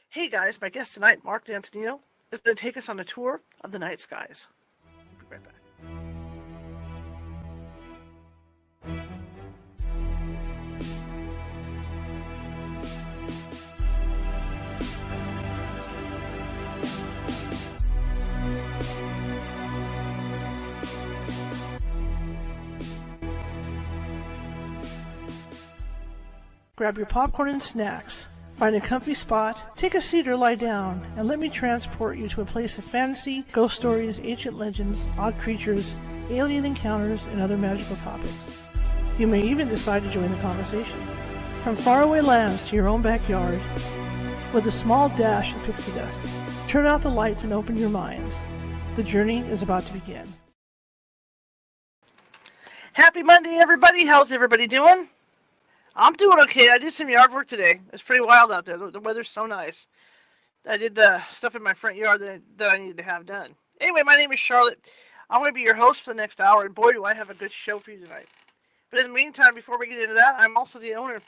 Hey guys, my guest tonight, Marc Dantonio, is going to take us on a tour of the night skies. We'll be right back. Grab your popcorn and snacks. Find a comfy spot, take a seat or lie down, and let me transport you to a place of fantasy, ghost stories, ancient legends, odd creatures, alien encounters, and other magical topics. You may even decide to join the conversation. From faraway lands to your own backyard, with a small dash of pixie dust, turn out the lights and open your minds. The journey is about to begin. Happy Monday, everybody. How's everybody doing? I'm doing okay. I did some yard work today. It's pretty wild out there. The weather's so nice. I did the stuff in my front yard that I needed to have done. Anyway, my name is Charlotte. I'm going to be your host for the next hour, and boy, do I have a good show for you tonight. But in the meantime, before we get into that, I'm also the owner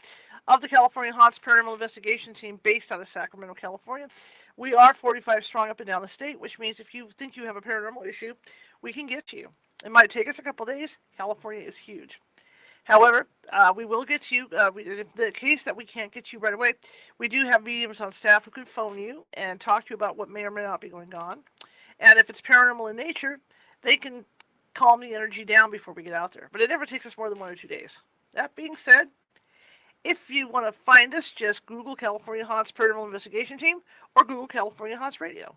of the California Haunts Paranormal Investigation Team based out of Sacramento, California. We are 45 strong up and down the state, which means if you think you have a paranormal issue, we can get to you. It might take us a couple days. California is huge. However, we will get you, in the case that we can't get you right away, we do have mediums on staff who can phone you and talk to you about what may or may not be going on. And if it's paranormal in nature, they can calm the energy down before we get out there. But it never takes us more than 1 or 2 days. That being said, if you want to find us, just Google California Haunts Paranormal Investigation Team or Google California Haunts Radio.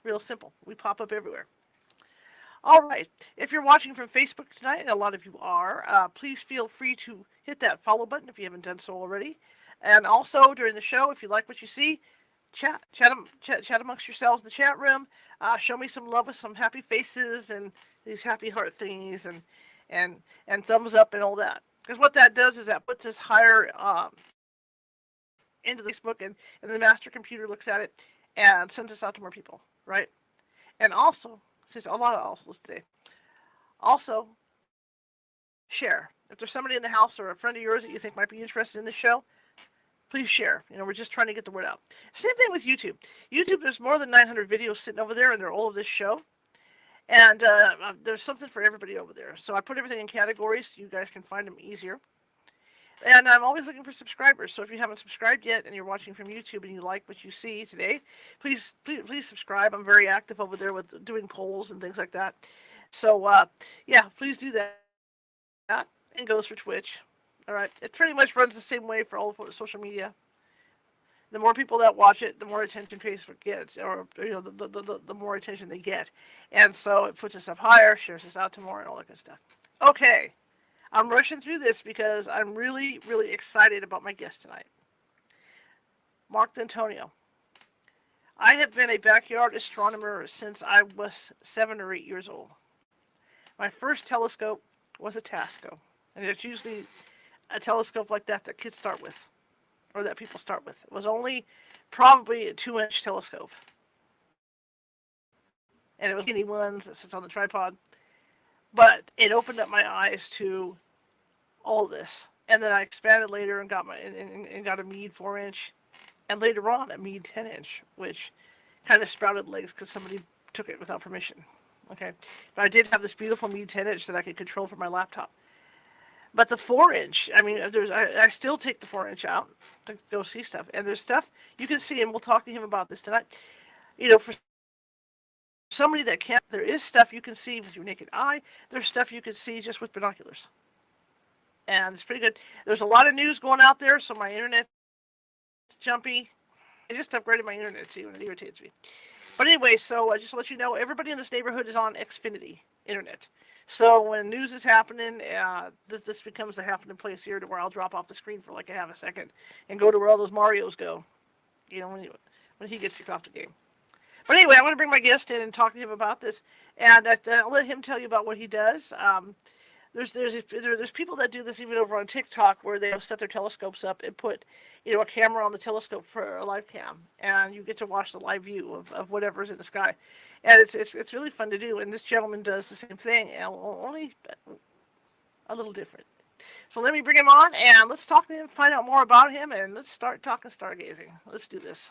Real simple. We pop up everywhere. All right, if you're watching from Facebook tonight, and a lot of you are, please feel free to hit that follow button if you haven't done so already. And also, during the show, if you like what you see, chat amongst yourselves in the chat room. Show me some love with some happy faces and these happy heart thingies and thumbs up and all that. Because what that does is that puts us higher into Facebook, and the master computer looks at it and sends us out to more people, right? And also, there's a lot of alsos today. Also, share. If there's somebody in the house or a friend of yours that you think might be interested in this show, please share. We're just trying to get the word out. Same thing with YouTube. YouTube, there's more than 900 videos sitting over there, and they're all of this show. And there's something for everybody over there. So I put everything in categories so you guys can find them easier. And I'm always looking for subscribers. So if you haven't subscribed yet and you're watching from YouTube and you like what you see today, please subscribe. I'm very active over there with doing polls and things like that. So, yeah, please do that. And goes for Twitch. All right. It pretty much runs the same way for all of social media. The more people that watch it, the more attention Facebook gets, or the more attention they get. And so it puts us up higher, shares us out to more, and all that good stuff. Okay. I'm rushing through this because I'm really, really excited about my guest tonight. Marc Dantonio. I have been a backyard astronomer since I was 7 or 8 years old. My first telescope was a Tasco. And it's usually a telescope like that kids start with, or that people start with. It was only probably a 2-inch telescope. And it was skinny ones that sits on the tripod. But it opened up my eyes to all this. And then I expanded later and got got a Meade 4-inch. And later on, a Meade 10-inch, which kind of sprouted legs because somebody took it without permission. Okay. But I did have this beautiful Meade 10-inch that I could control from my laptop. But the 4-inch, I still take the 4-inch out to go see stuff. And there's stuff you can see, and we'll talk to him about this tonight. For somebody that can't, there is stuff you can see with your naked eye. There's stuff you can see just with binoculars. And it's pretty good. There's a lot of news going out there, so my internet's jumpy. I just upgraded my internet too, and it irritates me. But anyway, so just to let you know, everybody in this neighborhood is on Xfinity internet. So when news is happening, this becomes a happening place here to where I'll drop off the screen for like a half a second and go to where all those Marios go. When he gets kicked off the game. But anyway, I want to bring my guest in and talk to him about this, and I'll let him tell you about what he does. There's people that do this even over on TikTok where they'll set their telescopes up and put a camera on the telescope for a live cam, and you get to watch the live view of whatever's in the sky, and it's really fun to do. And this gentleman does the same thing, only a little different. So let me bring him on and let's talk to him, find out more about him, and let's start talking stargazing. Let's do this.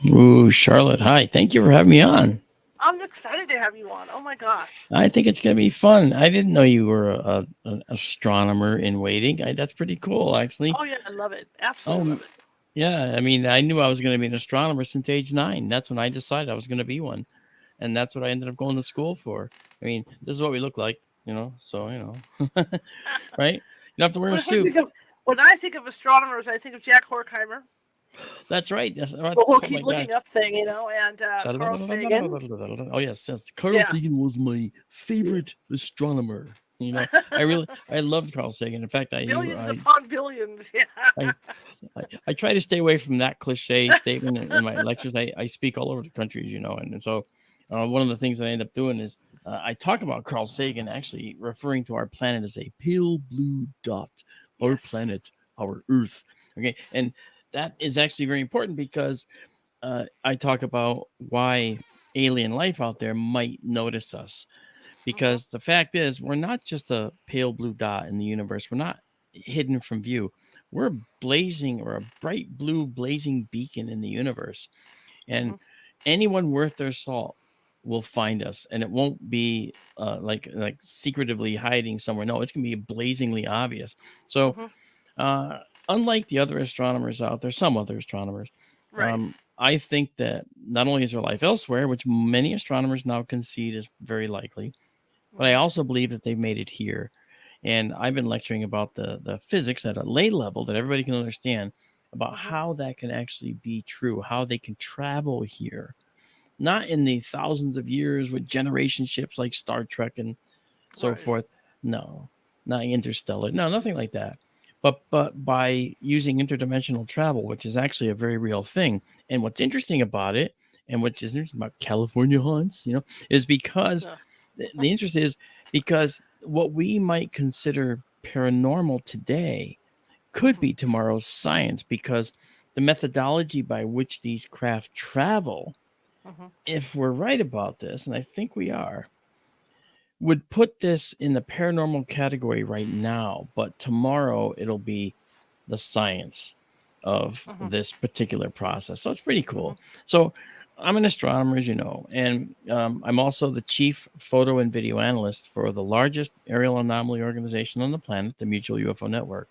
Ooh, Charlotte, hi. Thank you for having me on. I'm excited to have you on. Oh my gosh. I think it's going to be fun. I didn't know you were an astronomer in waiting. That's pretty cool, actually. Oh yeah, I love it. Absolutely Oh, love it. yeah. I mean, I knew I was going to be an astronomer since age 9. That's when I decided I was going to be one. And that's what I ended up going to school for. I mean, this is what we look like, so, right? You don't have to wear a When I suit. think of when I think of astronomers, I think of Jack Horkheimer, That's right. That's right. the whole Oh, my keep God. looking up thing, and Carl Sagan. Oh yes, yes. Carl Yeah. Sagan was my favorite astronomer. I loved Carl Sagan. In fact, Billions upon billions. Yeah. I, I try to stay away from that cliche statement in my lectures. I speak all over the country, and so one of the things that I end up doing is I talk about Carl Sagan actually referring to our planet as a pale blue dot, our Yes. planet, our Earth. Okay, and that is actually very important because I talk about why alien life out there might notice us. Mhm. Because the fact is, we're not just a pale blue dot in the universe. We're not hidden from view. We're blazing or a bright blue blazing beacon in the universe. And Mhm. anyone worth their salt will find us. And it won't be like secretively hiding somewhere. No, it's going to be blazingly obvious. So, Mhm. uh, unlike the other astronomers out there, some other astronomers, Right. I think that not only is there life elsewhere, which many astronomers now concede is very likely, but I Mhm. also believe that they've made it here. And I've been lecturing about the physics at a lay level that everybody can understand about Mhm. how that can actually be true, how they can travel here, not in the thousands of years with generation ships like Star Trek and so Right. forth. No, not interstellar. No, nothing like that. But by using interdimensional travel, which is actually a very real thing. And what's interesting about it, and what's interesting about California haunts, is because Yeah. the interest is because what we might consider paranormal today could Mhm. be tomorrow's science because the methodology by which these craft travel, Mhm. if we're right about this, and I think we are, would put this in the paranormal category right now, but tomorrow it'll be the science of Mhm. this particular process. So it's pretty Mhm. cool. So I'm an astronomer, as you know, and I'm also the chief photo and video analyst for the largest aerial anomaly organization on the planet, the Mutual UFO Network.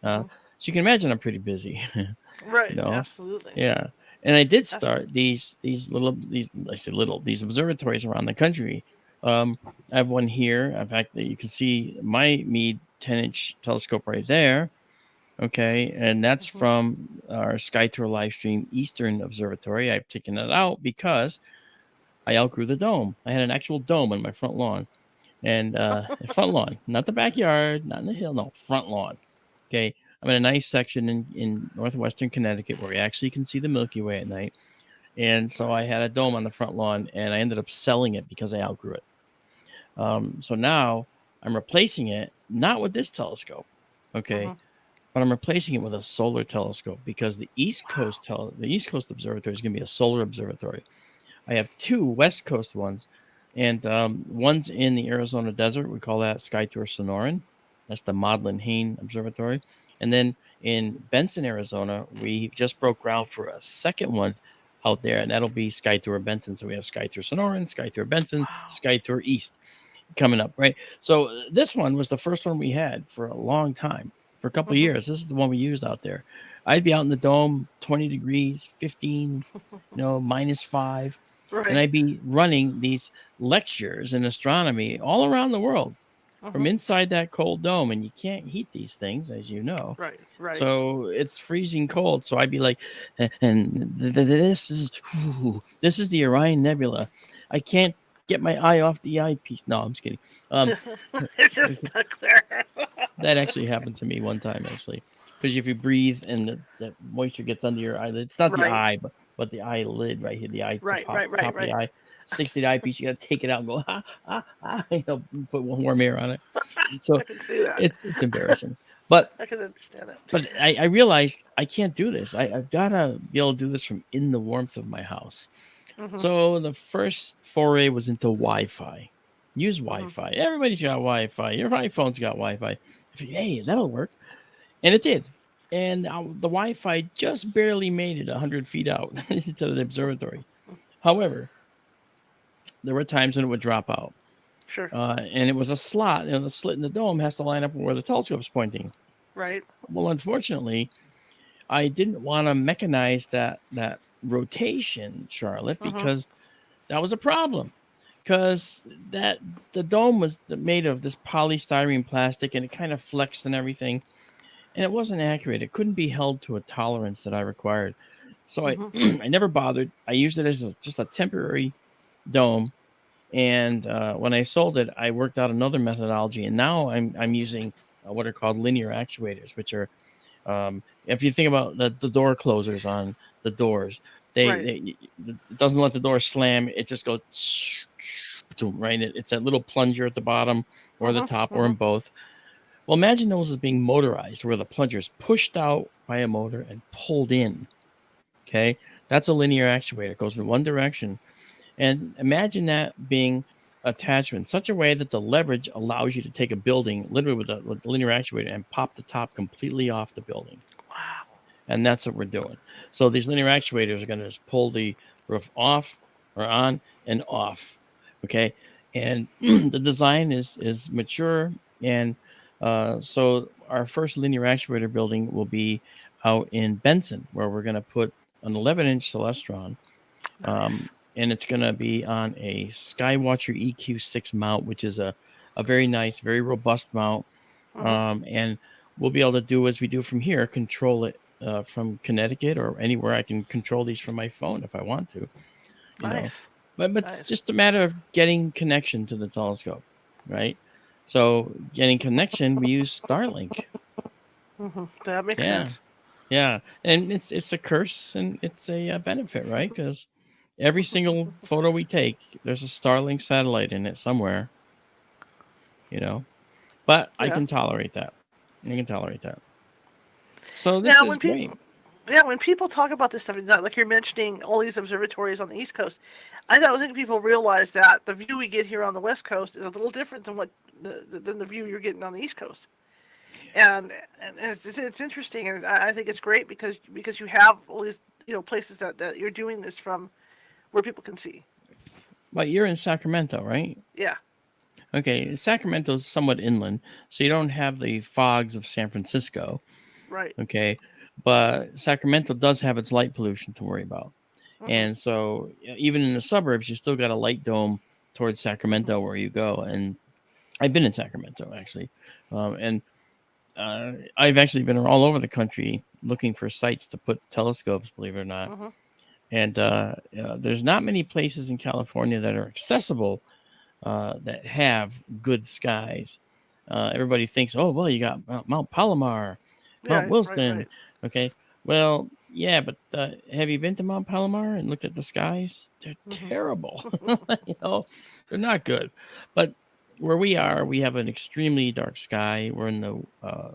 Mhm. So you can imagine I'm pretty busy, you Right. know. Absolutely. Yeah, and I did Absolutely. start these I say little these observatories around the country. I have one here. In fact, you can see my Meade 10-inch telescope right there. Okay, and that's Mhm. from our SkyTour Livestream Eastern Observatory. I've taken it out because I outgrew the dome. I had an actual dome on my front lawn, and front lawn, not the backyard, not in the hill, no, front lawn. Okay, I'm in a nice section in northwestern Connecticut where we actually can see the Milky Way at night. And so I Nice. had a dome on the front lawn, and I ended up selling it because I outgrew it. So now I'm replacing it not with this telescope, okay, Mhm. but I'm replacing it with a solar telescope because Wow. The East Coast Observatory is going to be a solar observatory. I have two West Coast ones, and one's in the Arizona desert. We call that SkyTour Sonoran. That's the Maudlin Hain Observatory. And then in Benson, Arizona, we just broke ground for a second one out there, and that'll be SkyTour Benson. So we have SkyTour Sonoran, SkyTour Benson, Wow. SkyTour East coming up, right? So this one was the first one we had for a long time, for a couple of Mhm. years. This is the one we used out there. I'd be out in the dome, 20 degrees, 15, -5, and Right. I'd be running these lectures in astronomy all around the world from Mhm. inside that cold dome. And you can't heat these things, as you know. Right. Right. So it's freezing cold. So I'd be like, and this is the Orion Nebula. I can't get my eye off the eyepiece. No, I'm just kidding. Um, It's just stuck there. that actually happened to me one time, actually, because if you breathe and the moisture gets under your eyelid, it's not the Right. eye, but the eyelid right here, the Right. Right. Right. top of the Right. eye sticks to the eyepiece. You got to take it out and go put one warm air on it. So I can see that. it's embarrassing, but I can understand that. I realized I can't do this. I've got to be able to do this from in the warmth of my house. Mhm. So the first foray was into Wi-Fi. Use Mhm. Wi-Fi. Everybody's got Wi-Fi. Your iPhone's got Wi-Fi. I figured, hey, that'll work, and it did. and the Wi-Fi just barely made it 100 feet out to the observatory. However, there were times when it would drop out. Sure. And it was a slot, the slit in the dome has to line up where the telescope's pointing. Right. Well, unfortunately, I didn't want to mechanize that rotation, Charlotte, because that was a problem. Because the dome was made of this polystyrene plastic, and it kind of flexed and everything, and it wasn't accurate. It couldn't be held to a tolerance that I required. So I I never bothered. I used it as just a temporary dome. And when I sold it, I worked out another methodology, and now I'm using what are called linear actuators, which are if you think about the door closers on the doors, it doesn't let the door slam. It just goes right. It's that little plunger at the bottom or the top or in both. Well, imagine those as being motorized, where the plunger is pushed out by a motor and pulled in. Okay, that's a linear actuator. It goes in one direction. And imagine that being attached in such a way that the leverage allows you to take a building literally with the linear actuator and pop the top completely off the building. Wow. And that's what we're doing. So these linear actuators are going to just pull the roof off or on and off. Okay. And the design is mature. And so our first linear actuator building will be out in Benson, where we're going to put an 11-inch Celestron. Nice. And it's going to be on a Skywatcher EQ6 mount, which is a very nice, very robust mount. And we'll be able to do as we do from here, control it from Connecticut or anywhere. I can control these from my phone if I want to. You know. But it's just a matter of getting connection to the telescope, right? So getting connection, we use Starlink. That makes sense. Yeah, and it's a curse and it's a benefit, right? Because every single photo we take, there's a Starlink satellite in it somewhere, But I can tolerate that. So this is great. Yeah, when people talk about this stuff, like you're mentioning all these observatories on the East Coast, I don't think people realize that the view we get here on the West Coast is a little different than the view you're getting on the East Coast. And it's interesting, and I think it's great because you have all these places that you're doing this from, where people can see. But you're in Sacramento, right? Yeah. Okay, Sacramento is somewhat inland, so you don't have the fogs of San Francisco. Right. Okay, but Sacramento does have its light pollution to worry about. And so even in the suburbs, you still got a light dome towards Sacramento where you go. And I've been in Sacramento, actually. And I've actually been all over the country looking for sites to put telescopes, believe it or not. And there's not many places in California that are accessible that have good skies. Everybody thinks, oh, well, you got Mount Palomar, Mount Wilson. Right. Okay. Well, yeah, but have you been to Mount Palomar and looked at the skies? They're terrible. They're not good. But where we are, we have an extremely dark sky. We're in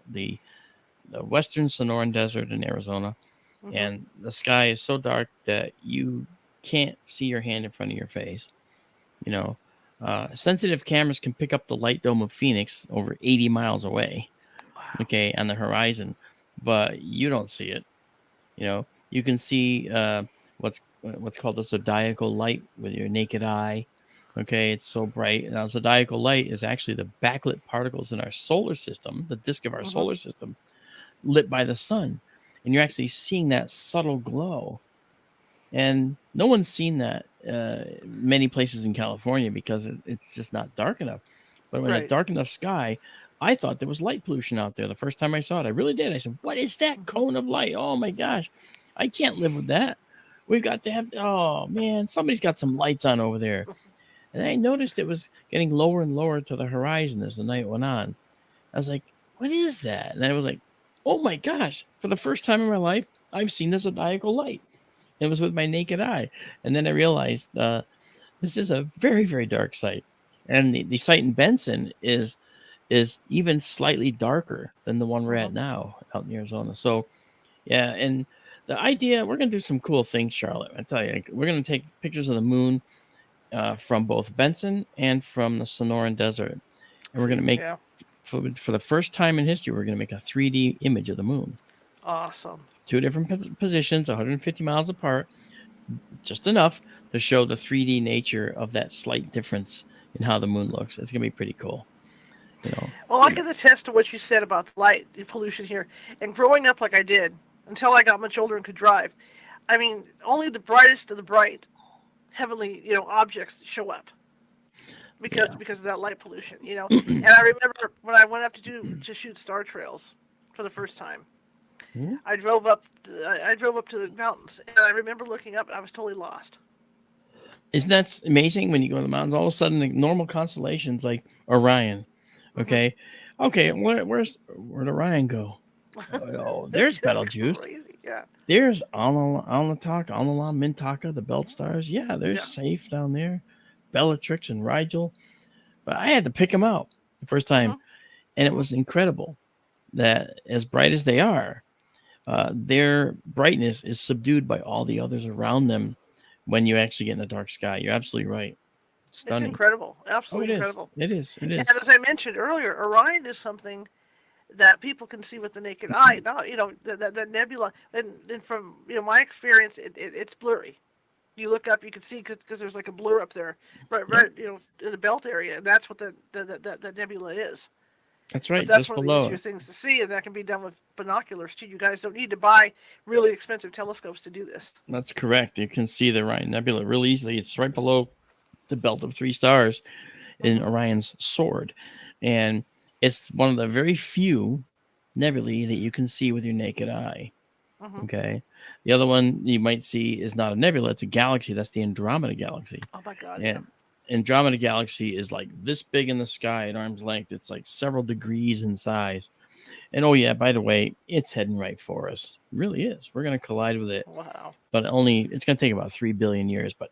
the western Sonoran Desert in Arizona. And the sky is so dark that you can't see your hand in front of your face. Sensitive cameras can pick up the light dome of Phoenix over 80 miles away, okay, on the horizon, but you don't see it. You can see what's called the zodiacal light with your naked eye. Okay, it's so bright. Now, zodiacal light is actually the backlit particles in our solar system, the disk of our solar system, lit by the sun. And you're actually seeing that subtle glow. And no one's seen that many places in California because it's just not dark enough. But when a dark enough sky, I thought there was light pollution out there the first time I saw it. I really did. I said, what is that cone of light? Oh, my gosh. I can't live with that. We've got to have, oh, man, somebody's got some lights on over there. And I noticed it was getting lower and lower to the horizon as the night went on. I was like, what is that? And I was like, oh, my gosh. For the first time in my life, I've seen the zodiacal light. It was with my naked eye. And then I realized this is a very, very dark site. And the site in Benson is even slightly darker than the one we're at now out in Arizona. So, yeah. And the idea, we're going to do some cool things, Charlotte. I tell you, we're going to take pictures of the moon from both Benson and from the Sonoran Desert. And we're going to make, for the first time in history, we're going to make a 3D image of the moon. Awesome. Two different positions, 150 miles apart, just enough to show the 3D nature of that slight difference in how the moon looks. It's gonna be pretty cool. You know. Well, I can attest to what you said about the light pollution here. And growing up like I did, until I got much older and could drive, I mean, only the brightest of the bright heavenly, objects show up because Yeah. because of that light pollution. And I remember when I went up to shoot star trails for the first time. Mhm. I drove up to the mountains, and I remember looking up, and I was totally lost. Isn't that amazing when you go to the mountains? All of a sudden, the normal constellations like Orion. Hmm. Okay, where'd Orion go? Oh, It's there's just Betelgeuse. crazy. Yeah. There's Alnitak, Alnilam, Mintaka, the belt stars. Yeah, there's Yeah. Safe down there, Bellatrix and Rigel. But I had to pick them out the first time, Hmm. and it Hmm. was incredible that as bright as they are, their brightness is subdued by all the others around them when you actually get in the dark sky. You're absolutely right. It's Stunning. incredible. Oh, Absolutely it is. incredible. It is. It And is. as I mentioned earlier, Orion is something that people can see with the naked eye. Now, that nebula, and from my experience, it's blurry. You look up, you can see because there's like a blur up there, right, Yep. right, in the belt area, and that's what the nebula is. That's But right. that's Just one of the easier below. things to see, and that can be done with binoculars too. You guys don't need to buy really expensive telescopes to do this. That's correct. You can see the Orion Nebula real easily. It's right below the belt of three stars in Hmm. Orion's sword. And it's one of the very few nebulae that you can see with your naked eye. Hmm. Okay. The other one you might see is not a nebula, it's a galaxy. That's the Andromeda Galaxy. Oh my God, yeah. And Andromeda Galaxy is like this big in the sky at arm's length. It's like several degrees in size. And oh yeah, by the way, it's heading right for us. It really is. We're going to collide with it, Wow. but it's going to take about 3 billion years. But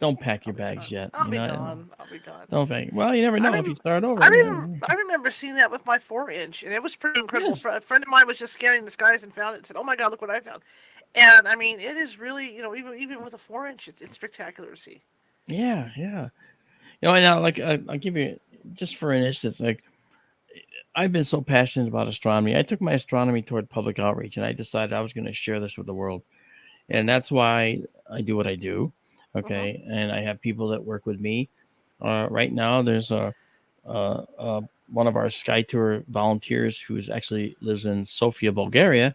don't pack I'll your be bags gone. yet. I'll be gone. I'll be gone. Don't pack. Well, you never I know if you remember, start over. I remember, I remember seeing that with my 4-inch, and it was pretty incredible. Yes. A friend of mine was just scanning the skies and found it and said, "Oh my God, look what I found!" And I mean, it is really, even with a 4-inch, it's spectacular to see. Yeah, yeah. And now, like, I'll give you just for an instance, like, I've been so passionate about astronomy. I took my astronomy toward public outreach, and I decided I was going to share this with the world. And that's why I do what I do. Hmm. Okay. And I have people that work with me. Right now, there's one of our SkyTour volunteers who's actually lives in Sofia, Bulgaria,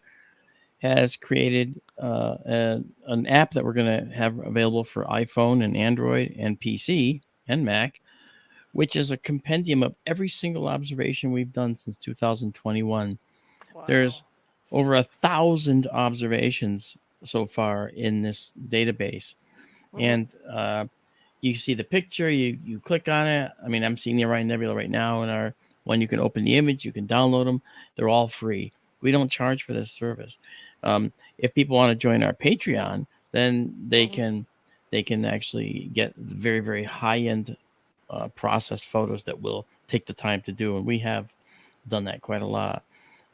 has created an app that we're going to have available for iPhone and Android and PC and Mac, which is a compendium of every single observation we've done since 2021. There's Wow. over 1,000 observations so far in this database. Hmm. And you see the picture, you click on it. I mean, I'm seeing the Orion Nebula right now in our one. You can open the image, you can download them. They're all free. We don't charge for this service. If people want to join our Patreon, then Hmm. they can actually get very, very high end processed photos that we'll take the time to do, and we have done that quite a lot.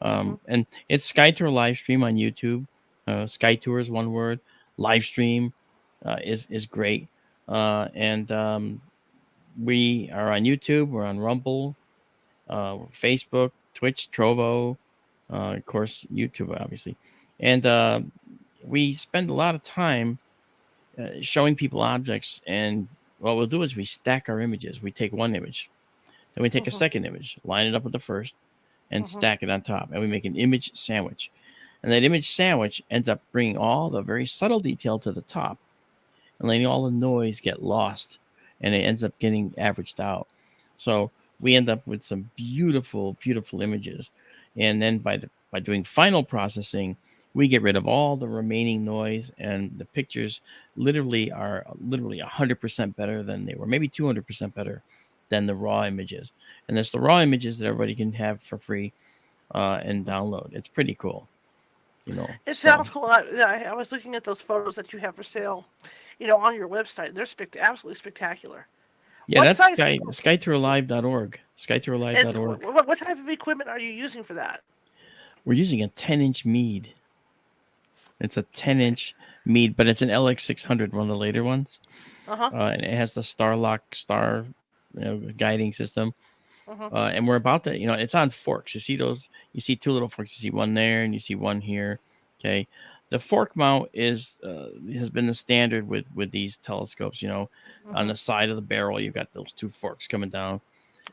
Hmm. And it's SkyTour Livestream on YouTube. SkyTour is one word. Livestream is great, and we are on YouTube. We're on Rumble, Facebook, Twitch, Trovo, of course, YouTube, obviously, and we spend a lot of time showing people objects. And what we'll do is we stack our images. We take one image, then we take a Hmm. second image, line it up with the first, and Hmm. stack it on top. And we make an image sandwich. And that image sandwich ends up bringing all the very subtle detail to the top and letting all the noise get lost. And it ends up getting averaged out. So we end up with some beautiful, beautiful images. And then by doing final processing, we get rid of all the remaining noise, and the pictures are literally 100% better than they were, maybe 200% better than the raw images. And that's the raw images that everybody can have for free and Hmm. download. It's pretty cool, It So sounds cool. I was looking at those photos that you have for sale, on your website. They're absolutely spectacular. yeah, What that's size? SkyTourLive.org. And SkyTourLive.org. what type of equipment are you using for that? We're using a 10-inch Mead. It's a Okay. 10-inch Mead, but it's an LX600, one of the later ones. Uh huh. And it has the Starlock guiding system. And we're about to, it's on forks. You see those? You see two little forks. You see one there, and you see one here. Okay, the fork mount has been the standard with these telescopes. On the side of the barrel, you've got those two forks coming down.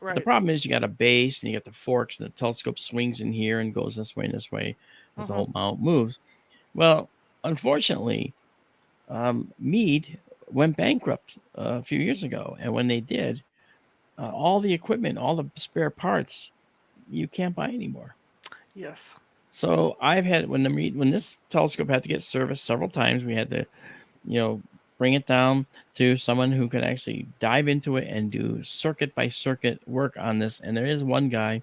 But the Right. problem is you got a base and you got the forks, and the telescope swings in here and goes this way and this way as the whole mount moves. Well, unfortunately, Meade went bankrupt a few years ago, and when they did, all the equipment, all the spare parts, you can't buy anymore. Yes. So I've had when this telescope had to get serviced several times, we had to, bring it down to someone who could actually dive into it and do circuit by circuit work on this. And there is one guy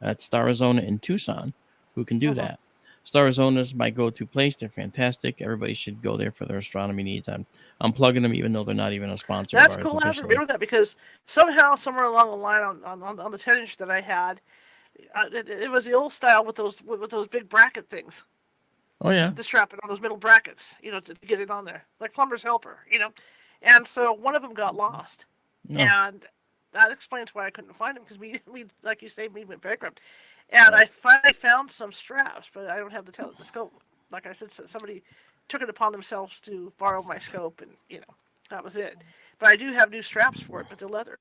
at Star Arizona in Tucson who can do that. Star Arizona is my go-to place. They're fantastic. Everybody should go there for their astronomy needs. I'm plugging them, even though they're not even a sponsor. That's of cool. ours I have to officially. remember that because somehow, somewhere along the line on the 10-inch that I had, it was the old style with those big bracket things. Oh yeah. To strap it on those middle brackets, to get it on there, like plumber's helper, And so one of them got lost, and that explains why I couldn't find him because we like you say, we went bankrupt. And I finally found some straps, but I don't have the scope. Like I said, somebody took it upon themselves to borrow my scope, and that was it. But I do have new straps for it, but they're leather.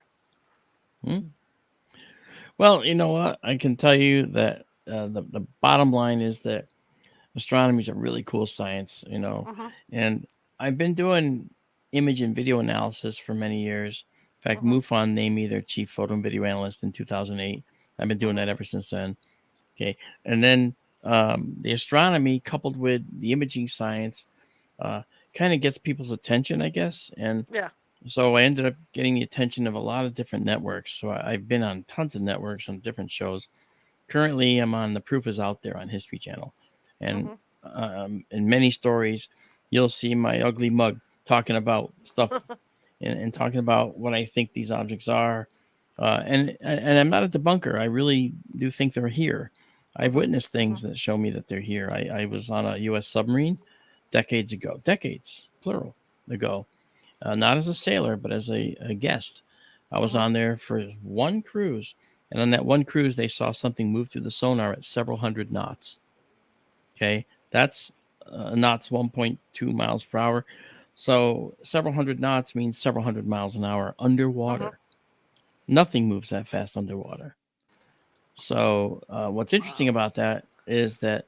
Well, you know what? I can tell you that the bottom line is that astronomy is a really cool science, and I've been doing image and video analysis for many years. In fact, MUFON named me their chief photo and video analyst in 2008. I've been doing that ever since then. Okay. And then the astronomy coupled with the imaging science kind of gets people's attention, I guess. And so I ended up getting the attention of a lot of different networks. So I've been on tons of networks on different shows. Currently, I'm on The Proof Is Out There on History Channel. And in many stories, you'll see my ugly mug talking about stuff and talking about what I think these objects are. And I'm not a debunker. I really do think they're here. I've witnessed things that show me that they're here. I was on a U.S. submarine decades, plural, ago. Not as a sailor, but as a guest. I was on there for one cruise. And on that one cruise, they saw something move through the sonar at several hundred knots. Okay, that's knots 1.2 miles per hour. So several hundred knots means several hundred miles an hour underwater. Nothing moves that fast underwater. So what's interesting about that is that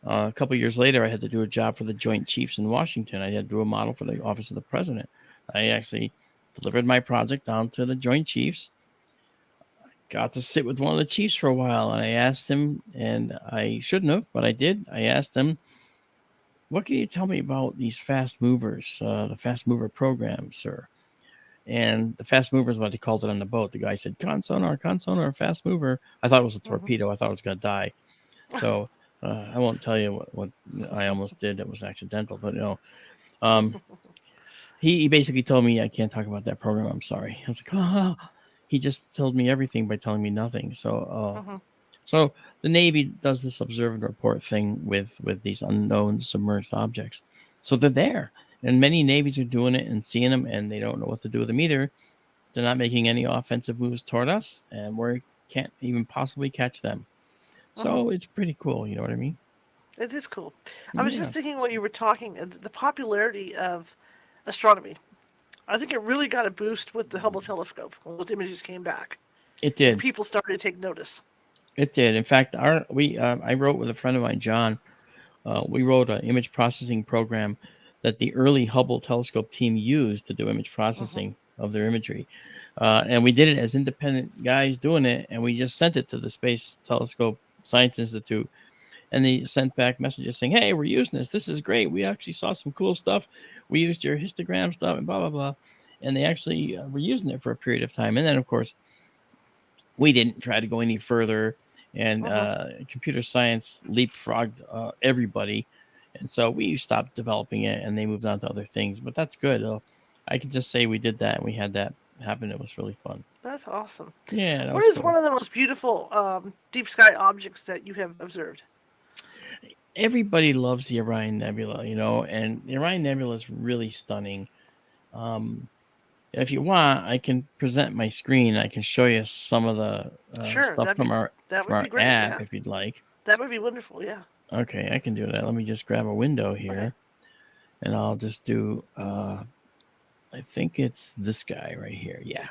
a couple of years later, I had to do a job for the Joint Chiefs in Washington. I had to do a model for the Office of the President. I actually delivered my project down to the Joint Chiefs. Got to sit with one of the chiefs for a while, and I asked him, and I shouldn't have, but I did. I asked him, what can you tell me about these fast movers, the fast mover program, sir? And the fast mover is what they called it on the boat. The guy said, con sonar, fast mover. I thought it was a torpedo. I thought I was going to die. So I won't tell you what I almost did. That was accidental, but he basically told me I can't talk about that program. I'm sorry. I was like, oh. He just told me everything by telling me nothing. So, so the Navy does this observe and report thing with these unknown submerged objects. So they're there, and many navies are doing it and seeing them, and they don't know what to do with them either. They're not making any offensive moves toward us, and we can't even possibly catch them. So it's pretty cool. You know what I mean? It is cool. I was just thinking while you were talking, the popularity of astronomy. I think it really got a boost with the Hubble telescope when those images came back. It did. And people started to take notice. It did. In fact, I wrote with a friend of mine, John. We wrote an image processing program that the early Hubble telescope team used to do image processing of their imagery. And we did it as independent guys doing it, and we just sent it to the Space Telescope Science Institute. And they sent back messages saying, hey, we're using this. This is great. We actually saw some cool stuff. We used your histogram stuff and blah, blah, blah. And they actually were using it for a period of time. And then, of course, we didn't try to go any further. And computer science leapfrogged everybody. And so we stopped developing it, and they moved on to other things. But that's good. I can just say we did that, and we had that happen. It was really fun. That's awesome. Yeah. What is one of the most beautiful deep sky objects that you have observed? Everybody loves the Orion Nebula, and the Orion Nebula is really stunning. If you want, I can present my screen. I can show you some of the Sure, stuff from our great. app Yeah, if you'd like. that would be wonderful. Yeah. Okay, I can do that. Let me just grab a window here, Okay. and I'll just do. I think it's this guy right here. Yeah.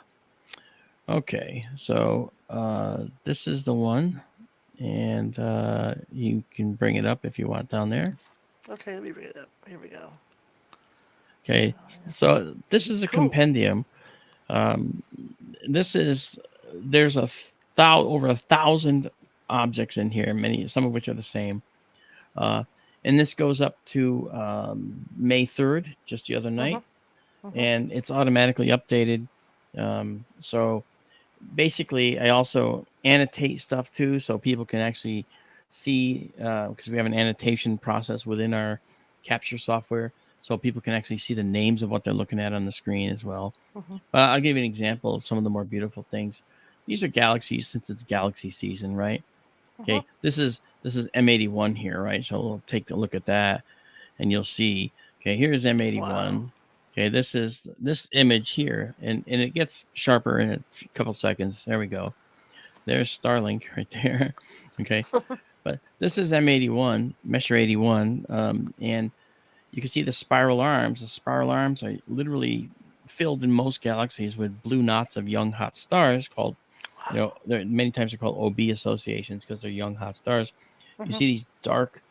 Okay, so this is the one, and you can bring it up if you want down there. Okay, let me bring it up. Here we go. Okay, so this is a Cool. compendium. There's over 1,000 objects in here, some of which are the same. And this goes up to May 3rd, just the other night, and it's automatically updated. So basically, I also annotate stuff too, so people can actually see, because we have an annotation process within our capture software, so people can actually see the names of what they're looking at on the screen as well. But I'll give you an example of some of the more beautiful things. These are galaxies, since it's galaxy season, right? Okay, this is M81 here, right? So we'll take a look at that, and you'll see. Okay, here's M81. Wow. Okay, this is this image here, and it gets sharper in a couple seconds. There we go. There's Starlink right there. Okay, but this is M81, Mesher 81, and you can see the spiral arms. The spiral arms are literally filled in most galaxies with blue knots of young hot stars called, many times they're called OB associations because they're young hot stars. You see these dark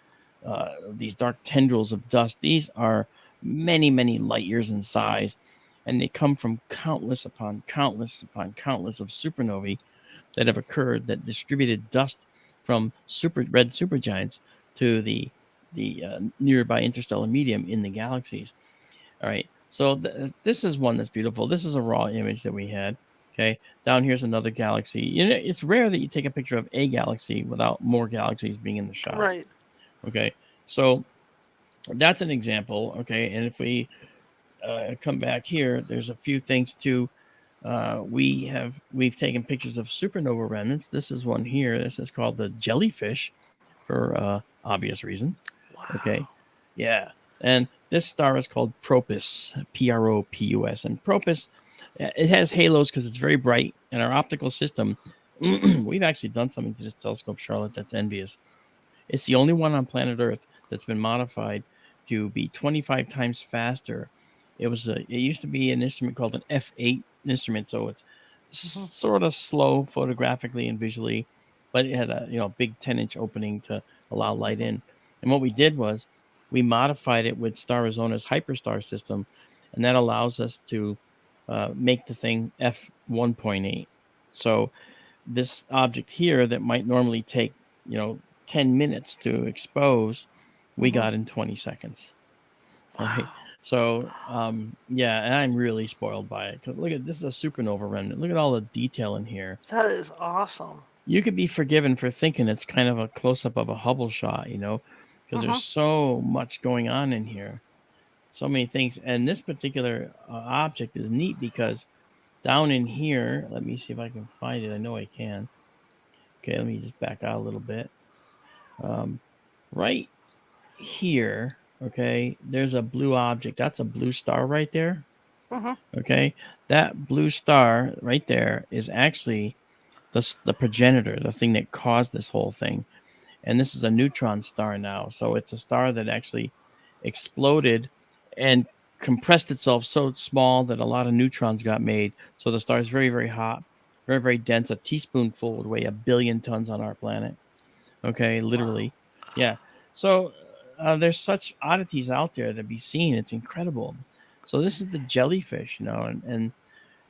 tendrils of dust. These are many, many light years in size, and they come from countless upon countless upon countless of supernovae that have occurred that distributed dust from red supergiants to the nearby interstellar medium in the galaxies. All right, so this is one that's beautiful. This is a raw image that we had. Okay, down here's another galaxy. It's rare that you take a picture of a galaxy without more galaxies being in the shot. Right. Okay, so that's an example. Okay, and if we come back here, there's a few things too. We've taken pictures of supernova remnants. This is one here. This is called the jellyfish, for obvious reasons. Wow. Okay, yeah, and this star is called Propus, Propus, and Propus. It has halos because it's very bright, and our optical system. We've actually done something to this telescope, Charlotte, that's envious. It's the only one on planet Earth that's been modified to be 25 times faster. It used to be an instrument called an F8 instrument, so it's sort of slow photographically and visually, but it had a big 10-inch opening to allow light in. And what we did was we modified it with Starizona's hyperstar system, and that allows us to make the thing f1.8. So this object here that might normally take 10 minutes to expose, we got in 20 seconds. Wow. Right. So and I'm really spoiled by it, because look at this is a supernova remnant. Look at all the detail in here. That is awesome. You could be forgiven for thinking it's kind of a close-up of a Hubble shot, because there's so much going on in here. So many things. And this particular object is neat because down in here, let me see if I can find it. I know I can. Okay, let me just back out a little bit. Right here, okay, there's a blue object. That's a blue star right there. Okay, that blue star right there is actually the progenitor, the thing that caused this whole thing. And this is a neutron star now. So it's a star that actually exploded and compressed itself so small that a lot of neutrons got made. So the star is very, very hot, very, very dense. A teaspoonful would weigh 1 billion tons on our planet. Okay, literally. Wow. Yeah. So there's such oddities out there to be seen. It's incredible. So this is the jellyfish, and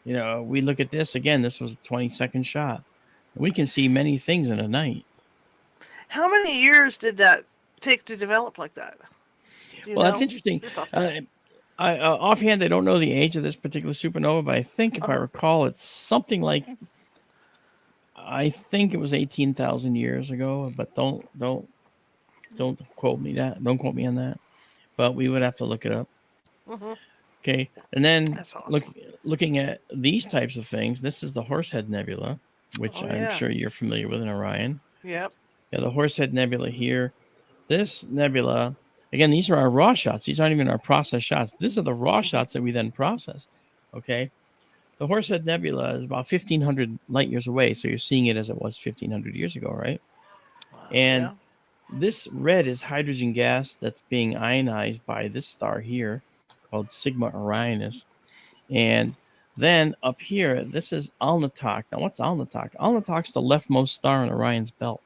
we look at this again. This was a 20-second shot. We can see many things in a night. How many years did that take to develop like that? That's interesting. Offhand, I don't know the age of this particular supernova, but I think, if I recall, it's something like, I think it was 18,000 years ago. But don't quote me that. Don't quote me on that. But we would have to look it up. Okay, and then awesome. Looking at these types of things, this is the Horsehead Nebula, which I'm sure you're familiar with in Orion. Yep. Yeah, the Horsehead Nebula here. This nebula, again, these are our raw shots. These aren't even our process shots. These are the raw shots that we then process. Okay, The Horsehead Nebula is about 1,500 light years away, so you're seeing it as it was 1,500 years ago, right? And Yeah. this red is hydrogen gas that's being ionized by this star here called Sigma Orionis. And then up here, this is Alnitak. Now, what's Alnitak? Alnitak's the leftmost star in Orion's belt.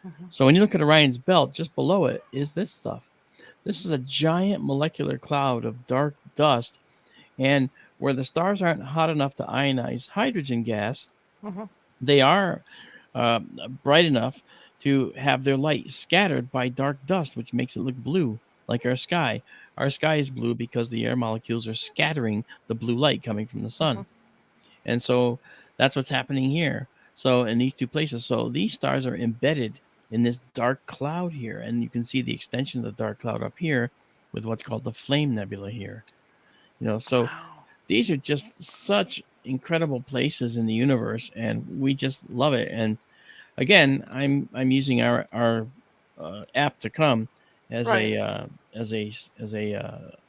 Mhm. So when you look at Orion's belt, just below it is this stuff. This is a giant molecular cloud of dark dust. And where the stars aren't hot enough to ionize hydrogen gas, Mhm. they are bright enough to have their light scattered by dark dust, which makes it look blue, like our sky. Our sky is blue because the air molecules are scattering the blue light coming from the sun. Mhm. And so that's what's happening here. So in these two places, so these stars are embedded in this dark cloud here. And you can see the extension of the dark cloud up here with what's called the Flame Nebula here. So Wow. these are just such incredible places in the universe, and we just love it. And again, I'm using our app to come as Right. a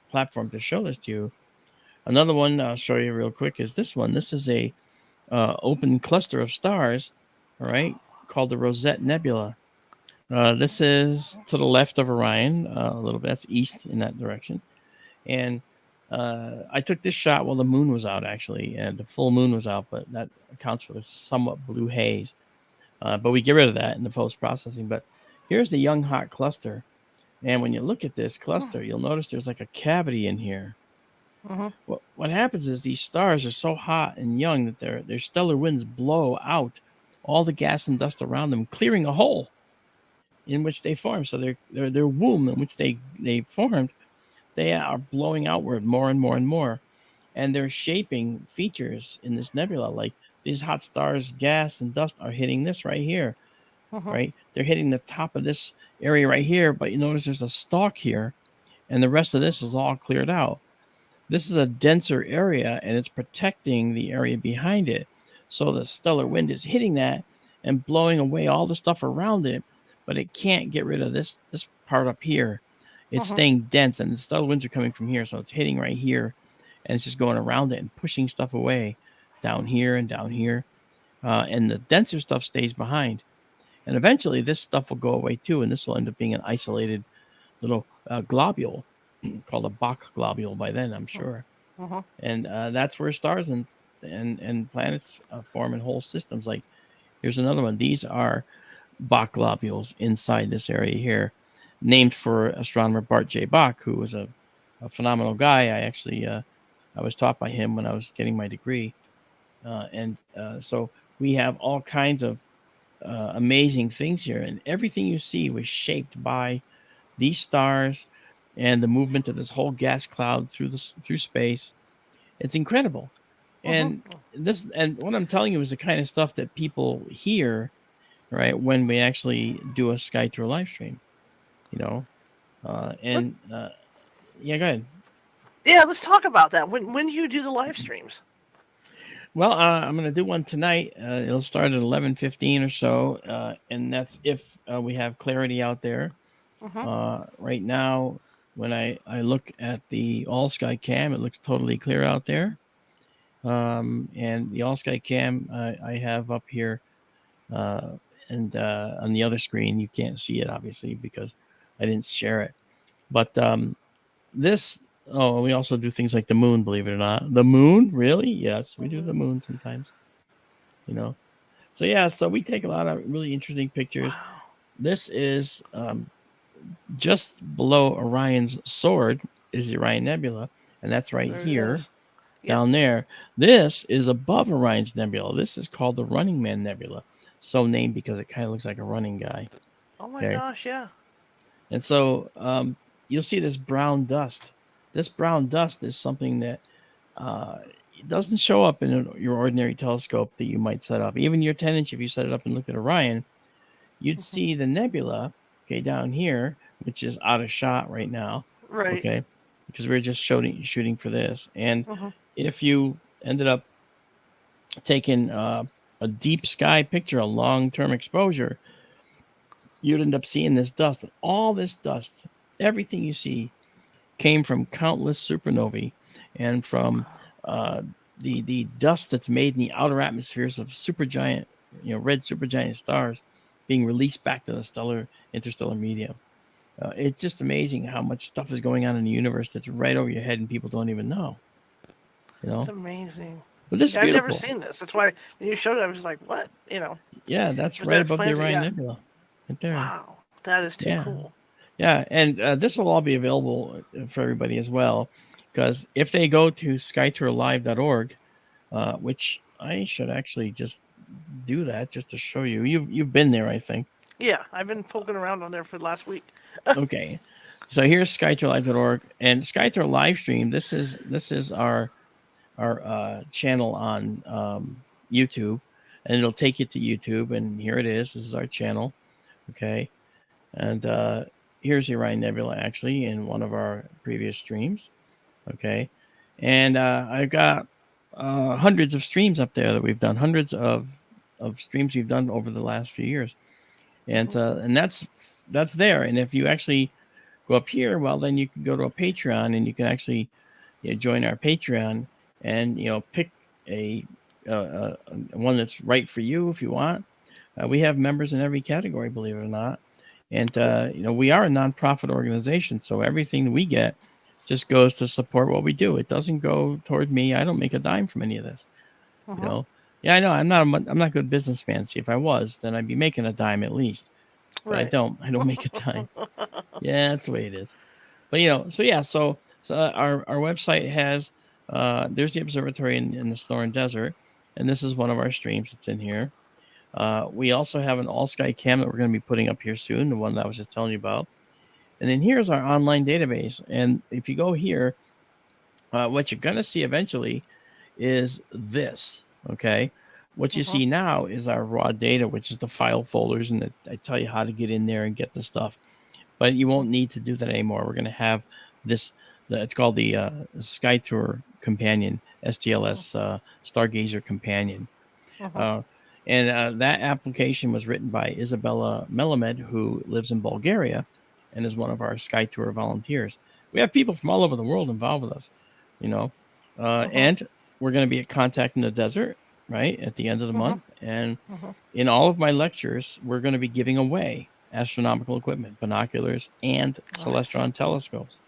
platform to show this to you. Another one I'll show you real quick is this one. This is a open cluster of stars, all right, called the Rosette Nebula. This is to the left of Orion, a little bit. That's east in that direction. And I took this shot while the moon was out, actually, and the full moon was out, but that accounts for the somewhat blue haze. But we get rid of that in the post processing. But here's the young hot cluster. And when you look at this cluster, you'll notice there's like a cavity in here. Mhm. What happens is these stars are so hot and young that their stellar winds blow out all the gas and dust around them, clearing a hole in which they form. So their womb in which they formed, they are blowing outward more and more and more. And they're shaping features in this nebula. Like these hot stars, gas and dust are hitting this right here, Mhm. right? They're hitting the top of this area right here, but you notice there's a stalk here, and the rest of this is all cleared out. This is a denser area, and it's protecting the area behind it. So the stellar wind is hitting that and blowing away all the stuff around it, but it can't get rid of this part up here. It's Mhm. staying dense, and the stellar winds are coming from here, so it's hitting right here, and it's just going around it and pushing stuff away down here and down here. And the denser stuff stays behind. And eventually, this stuff will go away too, and this will end up being an isolated little globule called a Bach globule by then, I'm sure. Mhm. And that's where stars and planets form in whole systems. Like here's another one. These are Bach globules inside this area here, named for astronomer Bart J. Bach, who was a phenomenal guy. I actually I was taught by him when I was getting my degree, and so we have all kinds of amazing things here, and everything you see was shaped by these stars and the movement of this whole gas cloud through space. It's incredible. Mhm. And what I'm telling you is the kind of stuff that people hear, right, when we actually do a SkyTour live stream, you know. Let, Yeah, go ahead. yeah, let's talk about that. When do you do the live streams? Well, I'm going to do one tonight. It'll start at 11:15 or so, and that's if we have clarity out there. Mhm. Right now, when I look at the all sky cam, it looks totally clear out there. And the all sky cam I have up here, uh, and on the other screen, you can't see it obviously because I didn't share it. But this, oh, we also do things like the moon, believe it or not. The moon, really? Yes, we do the moon sometimes, you know. So, yeah, so we take a lot of really interesting pictures. Wow. This is just below Orion's sword is the Orion Nebula, and that's right There it here is. Yep. down there. This is above Orion's Nebula. This is called the Running Man Nebula, so named because it kind of looks like a running guy. Oh my Okay, gosh, yeah. and so you'll see this brown dust. This brown dust is something that uh, it doesn't show up in your ordinary telescope that you might set up. Even your 10-inch, if you set it up and looked at Orion, you'd Mhm. see the nebula, okay, down here, which is out of shot right now, Right. okay, because we're just shooting for this. And Mhm. if you ended up taking a deep sky picture, a long-term exposure, you'd end up seeing this dust. And all this dust, everything you see, came from countless supernovae and from the dust that's made in the outer atmospheres of supergiant, red supergiant stars being released back to the interstellar medium. It's just amazing how much stuff is going on in the universe that's right over your head and people don't even know. It's amazing. But this is Yeah, I've never beautiful. seen this. That's why when you showed it, I was like, "What?" Yeah, that's But right that above the explains it. Orion Yeah. Nebula, right there. Wow, that is too Yeah, cool. yeah, and this will all be available for everybody as well, because if they go to SkyTourLive.org, which I should actually just do that just to show you. You've been there, I think. Yeah, I've been poking around on there for the last week. Okay, so here's SkyTourLive.org and SkyTour Livestream. This is our channel on YouTube, and it'll take you to YouTube. And here it is. This is our channel. Okay, and here's the Orion Nebula actually in one of our previous streams. Okay, and I've got hundreds of streams up there that we've done, hundreds of streams we've done over the last few years, and that's there. And if you actually go up here, well, then you can go to a Patreon and you can actually join our Patreon and pick a one that's right for you if you want. We have members in every category, believe it or not, and we are a nonprofit organization, so everything we get just goes to support what we do. It doesn't go toward me. I don't make a dime from any of this. Yeah, I know. I'm not a good businessman. See, if I was, then I'd be making a dime at least. But Right. I don't make a dime. Yeah, that's the way it is. But so our website has there's the observatory in the Sonoran Desert, and this is one of our streams that's in here. We also have an all sky cam that we're going to be putting up here soon, the one that I was just telling you about. And then here's our online database. And if you go here, what you're going to see eventually is this. Okay. What you see now is our raw data, which is the file folders, and I tell you how to get in there and get the stuff. But you won't need to do that anymore. We're going to have this. It's called the SkyTour Companion, STLS Stargazer Companion. And that application was written by Isabella Melamed, who lives in Bulgaria and is one of our SkyTour volunteers. We have people from all over the world involved with us, and we're going to be at Contact in the Desert, right, at the end of the month. And in all of my lectures, we're going to be giving away astronomical equipment, binoculars, and celestron telescopes.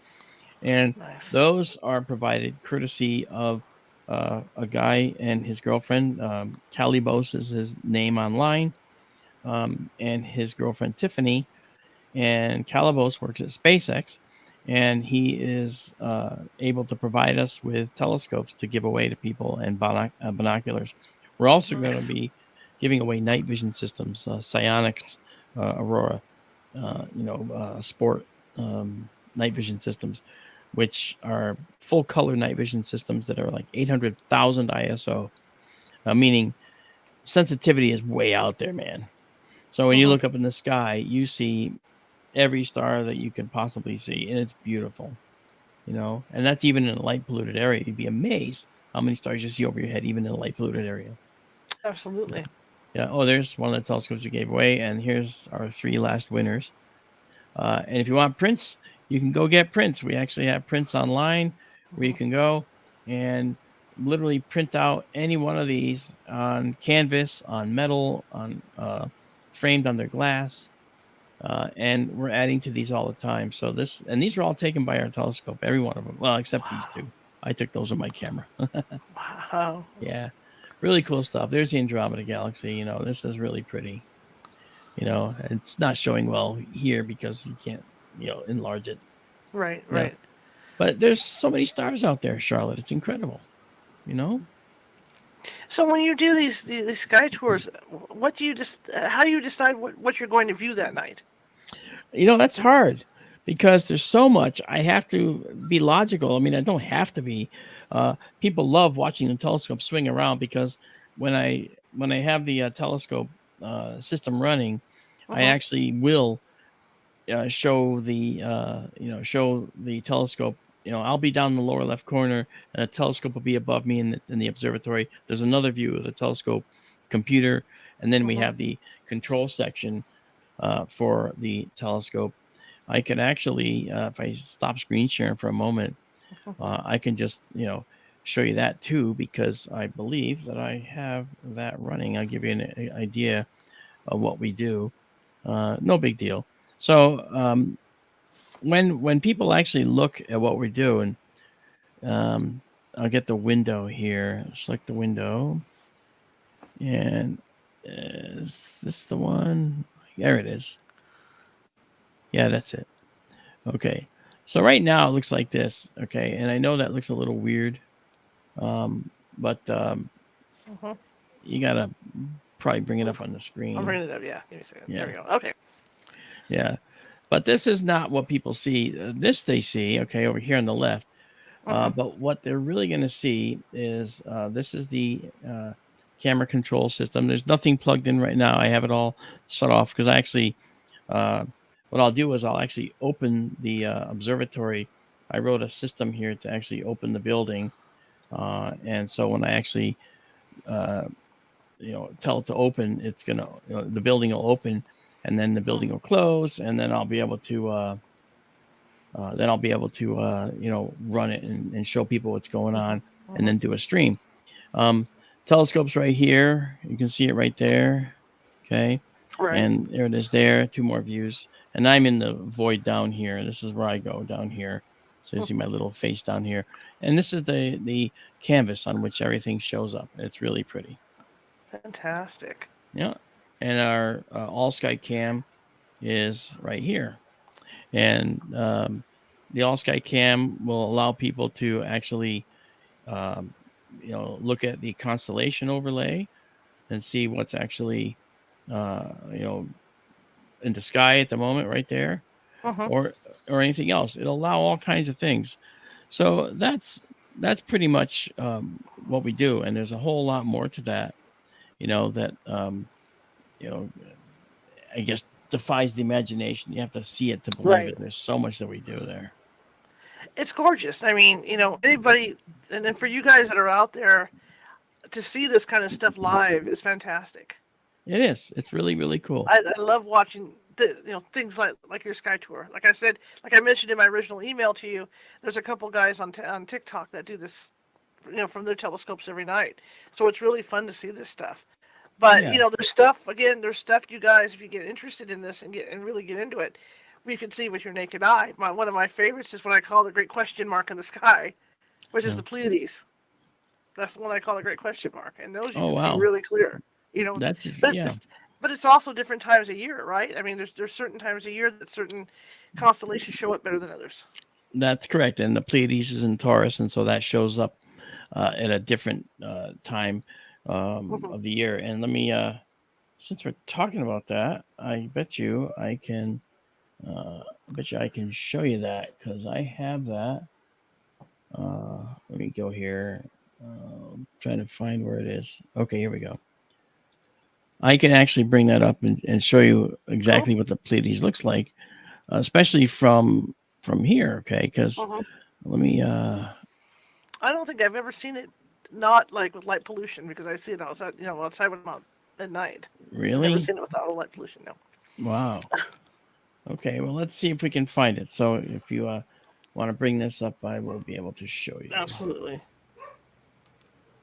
And those are provided courtesy of a guy and his girlfriend. Calibos is his name online, and his girlfriend Tiffany. And Calibos works at SpaceX, and he is able to provide us with telescopes to give away to people and binoculars. We're also going to be giving away night vision systems, psionics, Aurora, sport night vision systems, which are full color night vision systems that are like 800,000 ISO, meaning sensitivity is way out there, man. So when you look up in the sky, you see every star that you can possibly see, and it's beautiful, and that's even in a light polluted area. You'd be amazed how many stars you see over your head, even in a light polluted area. Absolutely. Yeah. Oh, there's one of the telescopes we gave away, and here's our 3 last winners. And if you want prints, you can go get prints. We actually have prints online where you can go and literally print out any one of these on canvas, on metal, on framed under glass. And we're adding to these all the time. So these are all taken by our telescope, every one of them. Well, except these 2. I took those with my camera. Wow. Yeah. Really cool stuff. There's the Andromeda Galaxy. This is really pretty. It's not showing well here because you can't, enlarge it. Right. But there's so many stars out there, Charlotte. It's incredible. So when you do these sky tours, what do you how do you decide what you're going to view that night? That's hard because there's so much. I have to be logical. I mean, I don't have to be. People love watching the telescope swing around because when I have the telescope system running, I actually will show the telescope. I'll be down in the lower left corner, and a telescope will be above me in the observatory. There's another view of the telescope computer, and then we have the control section for the telescope. I can actually, if I stop screen sharing for a moment, I can just show you that too, because I believe that I have that running. I'll give you an idea of what we do. No big deal. So when people actually look at what we're doing, I'll get the window here. Select the window, and is this the one? There it is. Yeah, that's it. Okay. So right now it looks like this. Okay, and I know that looks a little weird, but you gotta probably bring it up on the screen. I'm bringing it up. Yeah, give me a second. Yeah. There we go. Okay. Yeah, but this is not what people see. This they see, okay, over here on the left. But what they're really going to see is this is the camera control system. There's nothing plugged in right now. I have it all shut off because I actually, what I'll do is I'll actually open the observatory. I wrote a system here to actually open the building. And so when I actually, tell it to open, it's going to, the building will open, and then the building will close, and then I'll be able to, run it and show people what's going on, and then do a stream. Telescope's right here. You can see it right there. Okay. Right. And there it is there. 2 more views. And I'm in the void down here. This is where I go down here. So you see my little face down here. And this is the canvas on which everything shows up. It's really pretty. Fantastic. Yeah. And our all sky cam is right here. And the all sky cam will allow people to actually look at the constellation overlay and see what's actually in the sky at the moment right there, or anything else. It'll allow all kinds of things. So that's pretty much what we do, and there's a whole lot more to that, that I guess defies the imagination. You have to see it to believe it. There's so much that we do there. It's gorgeous. I mean, anybody, and then for you guys that are out there, to see this kind of stuff live is fantastic. It is. It's really, really cool. I love watching things like your Sky Tour. Like I said, like I mentioned in my original email to you, there's a couple guys on TikTok that do this, from their telescopes every night. So it's really fun to see this stuff. But there's stuff you guys, if you get interested in this and really get into it, you can see with your naked eye. One of my favorites is what I call the great question mark in the sky, which is the Pleiades. That's the one I call the great question mark, and those you can see really clear. But it's also different times of year, right? I mean, there's certain times of year that certain constellations show up better than others. That's correct, and the Pleiades is in Taurus, and so that shows up at a different time of the year. And let me, since we're talking about that, I bet you I can show you that, because I have that. Let me go here. I'm trying to find where it is. Okay, here we go. I can actually bring that up and show you exactly what the Pleiades looks like, especially from here. Okay, because let me. I don't think I've ever seen it not like with light pollution, because I see it outside. Outside when I'm out at night. Really? I've never seen it without light pollution. No. Wow. Okay, well, let's see if we can find it. So if you want to bring this up, I will be able to show you. Absolutely.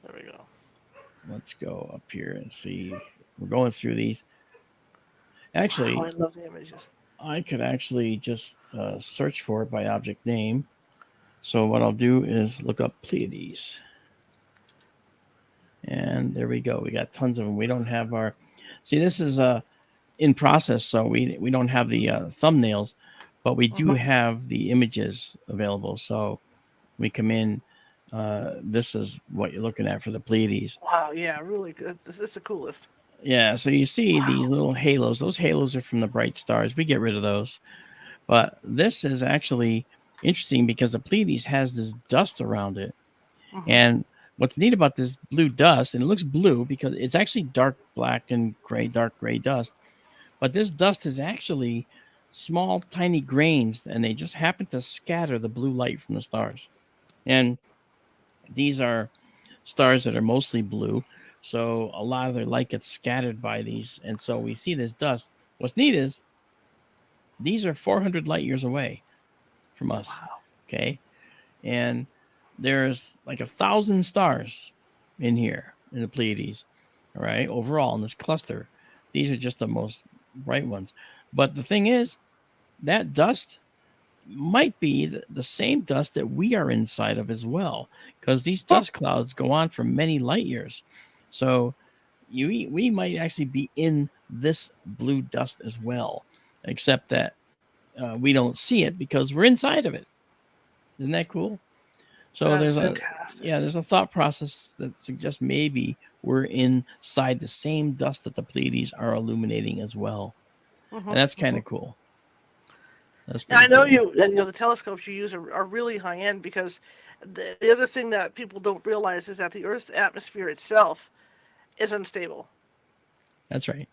There we go. Let's go up here and see. We're going through these. Actually, I love the images. I could actually just search for it by object name. So what I'll do is look up Pleiades. And there we go. We got tons of them. We don't have our... See, this is in process, so we don't have the thumbnails, but we do have the images available. So we come in. This is what you're looking at for the Pleiades. Wow, yeah, really good. This is the coolest. Yeah, so you see these little halos. Those halos are from the bright stars. We get rid of those. But this is actually interesting because the Pleiades has this dust around it. And what's neat about this blue dust, and it looks blue because it's actually dark black and gray, dark gray dust. But this dust is actually small, tiny grains, and they just happen to scatter the blue light from the stars. And these are stars that are mostly blue. So a lot of their light gets scattered by these. And so we see this dust. What's neat is these are 400 light years away from us. Wow. Okay. And there's like 1,000 stars in here in the Pleiades. All right, overall in this cluster, these are just the most bright ones. But the thing is, that dust might be the same dust that we are inside of as well, because these dust clouds go on for many light years. So we might actually be in this blue dust as well, except that we don't see it because we're inside of it. Isn't that cool? So That's there's fantastic. there's a thought process that suggests maybe we're inside the same dust that the Pleiades are illuminating as well, and that's kind of cool. That's I pretty know cool. the telescopes you use are really high end, because the other thing that people don't realize is that the Earth's atmosphere itself is unstable. That's right.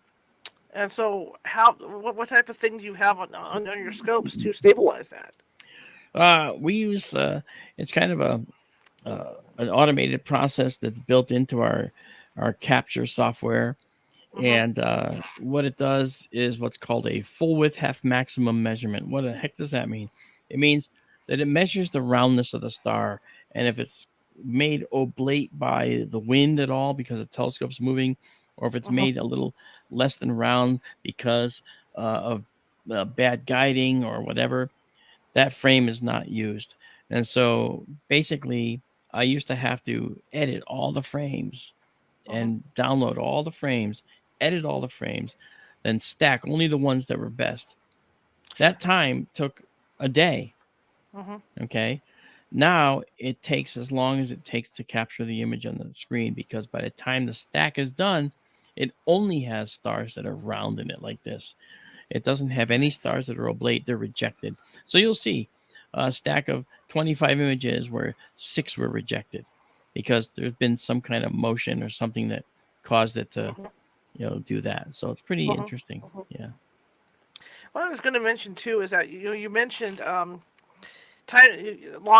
And so, what type of thing do you have on your scopes to stabilize that? We use it's kind of an automated process that's built into our capture software. And what it does is what's called a full width half maximum measurement. What the heck does that mean? It means that it measures the roundness of the star. And if it's made oblate by the wind at all because the telescope's moving, or if it's made a little less than round because of bad guiding or whatever, that frame is not used. And so basically, I used to have to edit all the frames and download all the frames, edit all the frames, then stack only the ones that were best. That time took a day. Okay. Now it takes as long as it takes to capture the image on the screen, because by the time the stack is done, it only has stars that are round in it like this. It doesn't have any stars that are oblate. They're rejected. So you'll see a stack of 25 images where 6 were rejected because there's been some kind of motion or something that caused it to, do that. So it's pretty interesting. Yeah. What I was going to mention too is that you mentioned long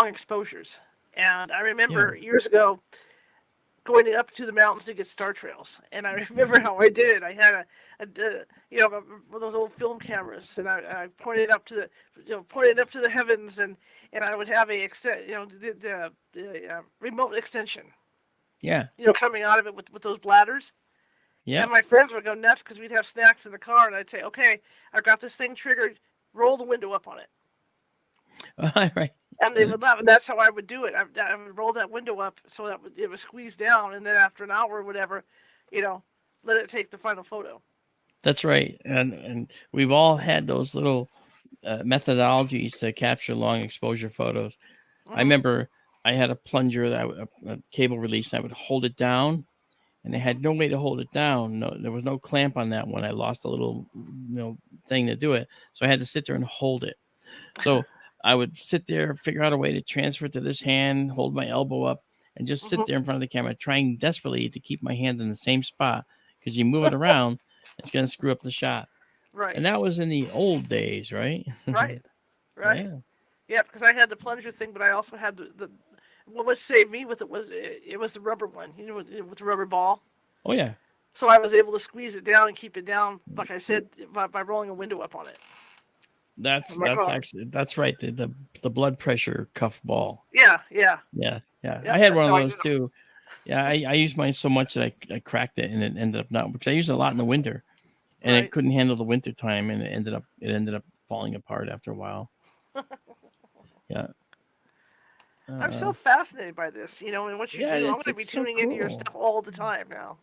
exposures, and I remember years ago going up to the mountains to get star trails, and I remember how I did it. I had one of those old film cameras, and I pointed up to the heavens, and I would have the remote extension. Yeah. Coming out of it with those bladders. Yeah. And my friends would go nuts because we'd have snacks in the car, and I'd say, "Okay, I've got this thing triggered. Roll the window up on it." Right. And they would laugh, and that's how I would do it. I would roll that window up so that it was squeezed down, and then after an hour or whatever, let it take the final photo. That's right. And we've all had those little methodologies to capture long exposure photos. I remember I had a plunger a cable release. I would hold it down, and I had no way to hold it down. No, there was no clamp on that one. I lost a little, thing to do it, so I had to sit there and hold it. So I would sit there, figure out a way to transfer it to this hand, hold my elbow up, and just sit there in front of the camera, trying desperately to keep my hand in the same spot, because you move it around, it's going to screw up the shot. Right. And that was in the old days, right? Right. Yeah, because I had the plunger thing, but I also had the what saved me with it was the rubber one, with the rubber ball. Oh yeah. So I was able to squeeze it down and keep it down, like I said, by rolling a window up on it. That's right. The blood pressure cuff ball. Yeah. I had one of those too. Yeah, I used mine so much that I cracked it, and it ended up not, because I used it a lot in the winter, and it couldn't handle the winter time, and it ended up falling apart after a while. Yeah. I'm so fascinated by this, and what you do. I'm going to be tuning into your stuff all the time now,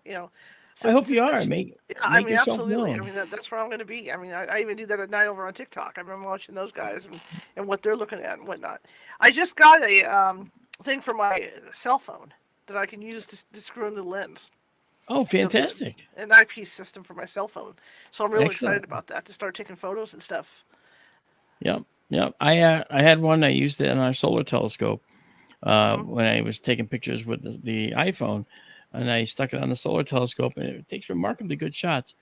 So I hope you are. Make yourself absolutely. known. That's where I'm going to be. I even do that at night over on TikTok. I remember watching those guys and what they're looking at and whatnot. I just got a thing for my cell phone that I can use to screw in the lens. Oh, fantastic! An eyepiece system for my cell phone. So I'm really excited about that, to start taking photos and stuff. Yep. I had one. I used it on our solar telescope when I was taking pictures with the iPhone. And I stuck it on the solar telescope, and it takes remarkably good shots.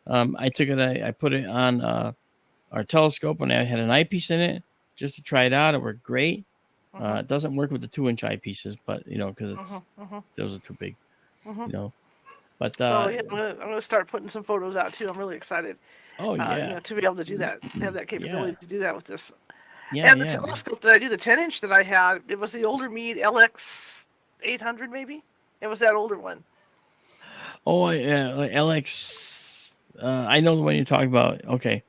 I took it, I put it on our telescope, and I had an eyepiece in it just to try it out. It worked great. It doesn't work with the 2-inch eyepieces, but because those are too big, But so I'm gonna start putting some photos out too. I'm really excited. Oh yeah, to be able to do that, have that capability to do that with this. Yeah, And the yeah. telescope that I do, the 10-inch that I had, it was the older Meade LX 800 maybe. It was that older one. Oh, yeah, like LX. I know the one you're talking about. Okay.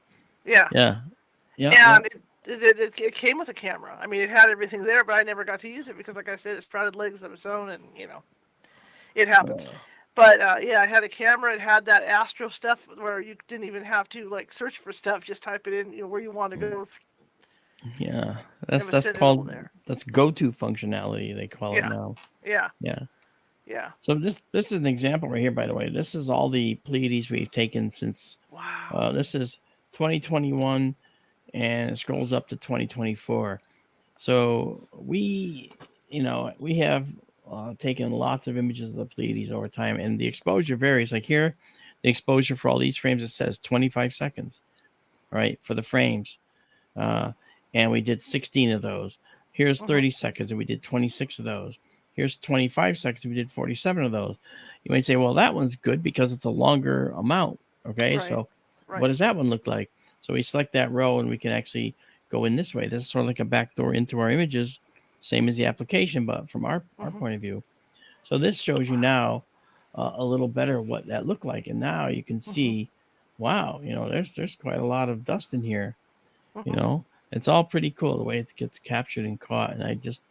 Yeah, Yeah. Yeah. Yeah. and it came with a camera. I mean, it had everything there, but I never got to use it because, like I said, it sprouted legs of its own, and it happens. But yeah, I had a camera. It had that Astro stuff where you didn't even have to like search for stuff; just type it in, where you want to go. Yeah. It was That's sending it all called there. that's go-to functionality. They call it Yeah, now. yeah, Yeah. yeah. So this is an example right here, by the way. This is all the Pleiades we've taken since. Wow. This is 2021, and it scrolls up to 2024. So we have taken lots of images of the Pleiades over time, and the exposure varies. Like here, the exposure for all these frames, it says 25 seconds, right, for the frames. And we did 16 of those. Here's 30 seconds, and we did 26 of those. Here's 25 seconds, and we did 47 of those. You might say, well, that one's good because it's a longer amount. Okay, Right. so Right. what does that one look like? So we select that row, and we can actually go in this way. This is sort of like a backdoor into our images, same as the application, but from our point of view. So this shows you now a little better what that looked like, and now you can see, wow, there's quite a lot of dust in here. It's all pretty cool the way it gets captured and caught, and I just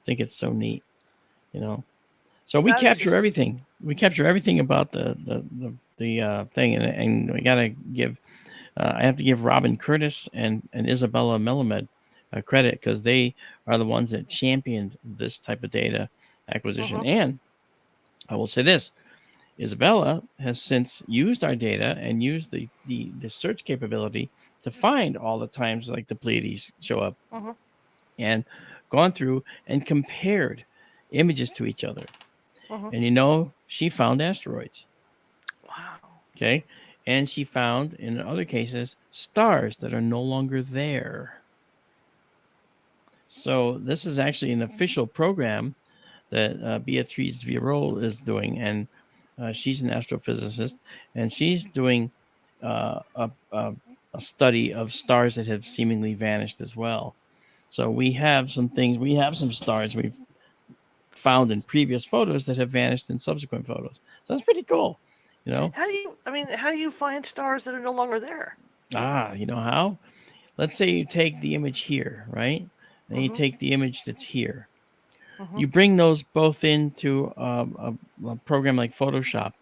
think it's so neat. So we capture everything. We capture everything about the thing, and we gotta give. I have to give Robin Curtis and Isabella Melamed credit because they are the ones that championed this type of data acquisition. And I will say this: Isabella has since used our data and used the search capability to find all the times like the Pleiades show up, and gone through and compared images to each other. And she found asteroids. Wow. Okay. And she found, in other cases, stars that are no longer there. So this is actually an official program that Beatriz Virol is doing, and she's an astrophysicist, and she's doing a study of stars that have seemingly vanished as well. So we have some stars we've found in previous photos that have vanished in subsequent photos. So that's pretty cool. How do you find stars that are no longer there? You know how? Let's say you take the image here, right? And you take the image that's here. You bring those both into a program like Photoshop,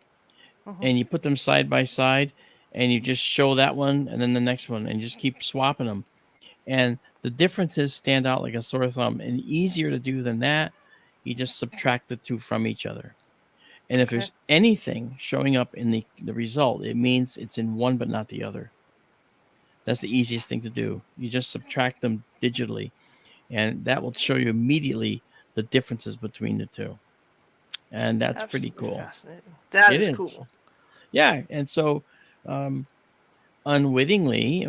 and you put them side by side, and you just show that one and then the next one, and just keep swapping them. And the differences stand out like a sore thumb. And easier to do than that, you just subtract the two from each other. And if there's anything showing up in the result, it means it's in one but not the other. That's the easiest thing to do. You just subtract them digitally, and that will show you immediately the differences between the two. And that's pretty cool. Fascinating. That is cool. Yeah, and so unwittingly,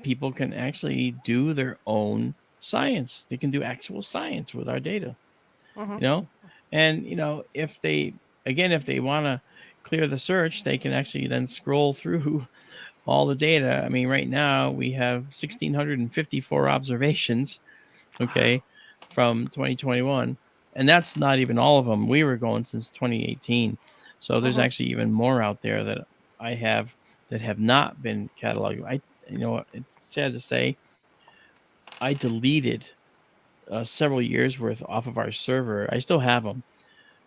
people can actually do their own science. They can do actual science with our data. And if they want to clear the search, they can actually then scroll through all the data. I mean, right now we have 1,654 observations, from 2021, and that's not even all of them. We were going since 2018, so there's actually even more out there that I have that have not been cataloged. It's sad to say, I deleted several years worth off of our server. I still have them.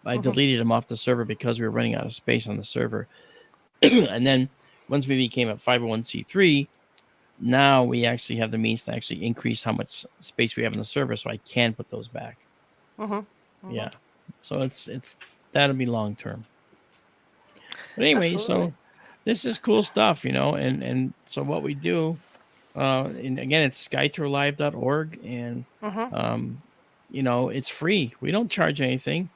I deleted them off the server because we were running out of space on the server. And then once we became a 501c3, now we actually have the means to actually increase how much space we have on the server, so I can put those back. Yeah. So it's that'll be long term. But anyway, so this is cool stuff, and so what we do, and again, it's skytourlive.org, and it's free. We don't charge anything.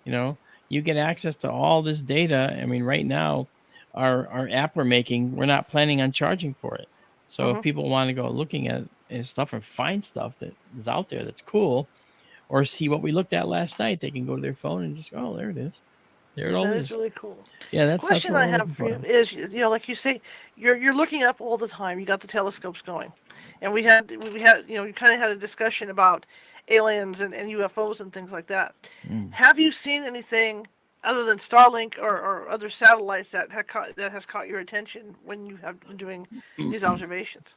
You get access to all this data. I mean, right now, our app we're not planning on charging for it. So if people want to go looking at stuff and find stuff that is out there that's cool, or see what we looked at last night, they can go to their phone and just, oh, there it is. There it all That is is. really cool. Yeah, that's Question what I we're have looking for you for. is, like you say, you're looking up all the time. You got the telescopes going, and we had you kind of had a discussion about aliens and UFOs and things like that. Mm. Have you seen anything other than Starlink or other satellites that has caught your attention when you have been doing these observations?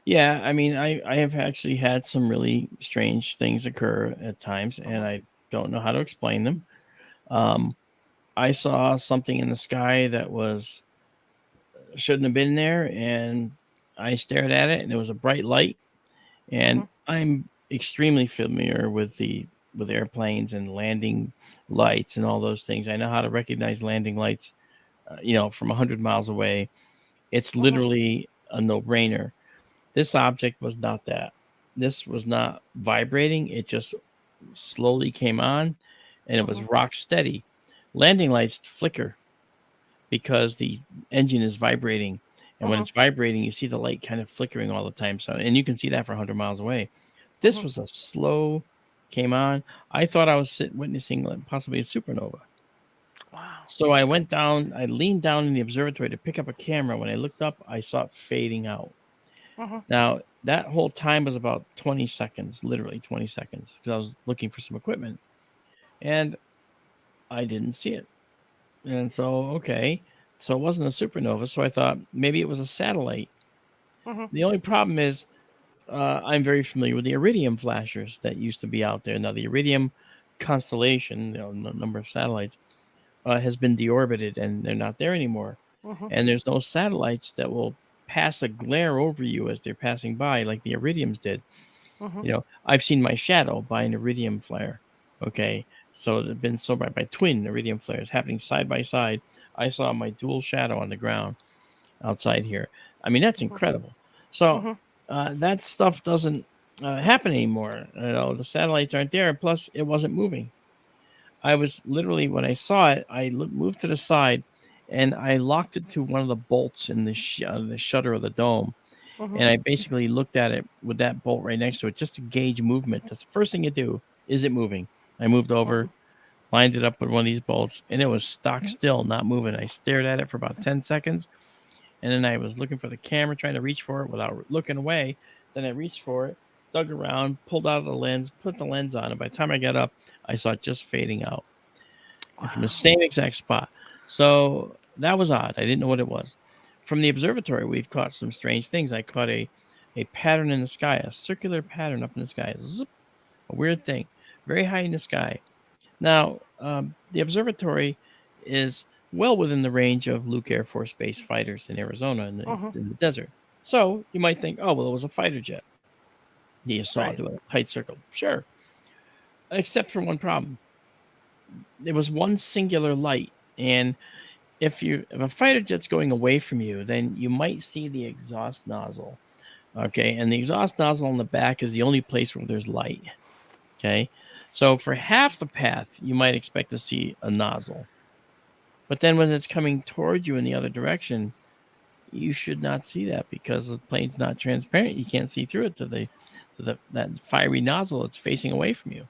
Yeah, I mean, I have actually had some really strange things occur at times, and Uh-huh. I don't know how to explain them. Um, I saw something in the sky that was shouldn't have been there, and I stared at it, and it was a bright light. And Uh-huh. I'm extremely familiar with with airplanes and landing lights and all those things. I know how to recognize landing lights, from 100 miles away. It's Uh-huh. literally a no-brainer. This object was not that. This was not vibrating. It just slowly came on, and it was Uh-huh. rock steady. Landing lights flicker because the engine is vibrating. And when Uh-huh. it's vibrating, you see the light kind of flickering all the time. So, and you can see that for 100 miles away. This Uh-huh. was a slow came on. I thought I was witnessing possibly a supernova. Wow. So I went down, I leaned down in the observatory to pick up a camera. When I looked up, I saw it fading out. Uh-huh. Now, that whole time was about 20 seconds, literally 20 seconds, because I was looking for some equipment and I didn't see it. And so, okay. So it wasn't a supernova. So I thought maybe it was a satellite. Uh-huh. The only problem is I'm very familiar with the iridium flashers that used to be out there. Now, the iridium constellation, number of satellites, has been deorbited and they're not there anymore. Uh-huh. And there's no satellites that will pass a glare over you as they're passing by, like the iridiums did. Uh-huh. I've seen my shadow by an iridium flare. Okay. So they've been so by twin iridium flares happening side by side. I saw my dual shadow on the ground outside here. I mean, that's Uh-huh. incredible. So Uh-huh. that stuff doesn't happen anymore. The satellites aren't there. And plus, it wasn't moving. I was literally, when I saw it, I moved to the side and I locked it to one of the bolts in the shutter of the dome. Uh-huh. And I basically looked at it with that bolt right next to it just to gauge movement. That's the first thing you do. Is it moving? I moved over, Uh-huh. lined it up with one of these bolts, and it was stock still, not moving. I stared at it for about 10 seconds, and then I was looking for the camera, trying to reach for it without looking away. Then I reached for it, dug around, pulled out the lens, put the lens on, and by the time I got up, I saw it just fading out. And from the Wow. same exact spot. So that was odd. I didn't know what it was. From the observatory, we've caught some strange things. I caught a pattern in the sky, a circular pattern up in the sky. Zip, a weird thing, very high in the sky. Now, the observatory is well within the range of Luke Air Force Base fighters in Arizona Uh-huh. in the desert. So you might think, oh, well, it was a fighter jet. You saw it Right. do a tight circle. Sure. Except for one problem. There was one singular light. And if a fighter jet's going away from you, then you might see the exhaust nozzle. Okay. And the exhaust nozzle on the back is the only place where there's light. Okay. So for half the path, you might expect to see a nozzle. But then when it's coming toward you in the other direction, you should not see that because the plane's not transparent. You can't see through it to that fiery nozzle that's facing away from you.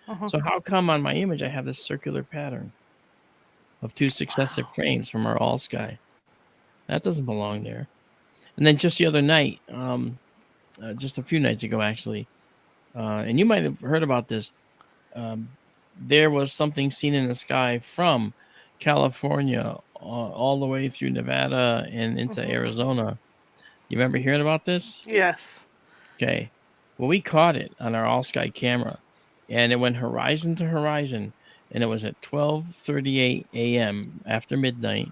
Uh-huh. So how come on my image I have this circular pattern of two successive Wow. frames from our all sky? That doesn't belong there. And then just the other night, just a few nights ago actually, and you might have heard about this. Um, there was something seen in the sky from California all the way through Nevada and into Uh-huh. Arizona. You remember hearing about this? Yes. Okay. Well, we caught it on our all sky camera, and it went horizon to horizon, and it was at 12:38 a.m. after midnight.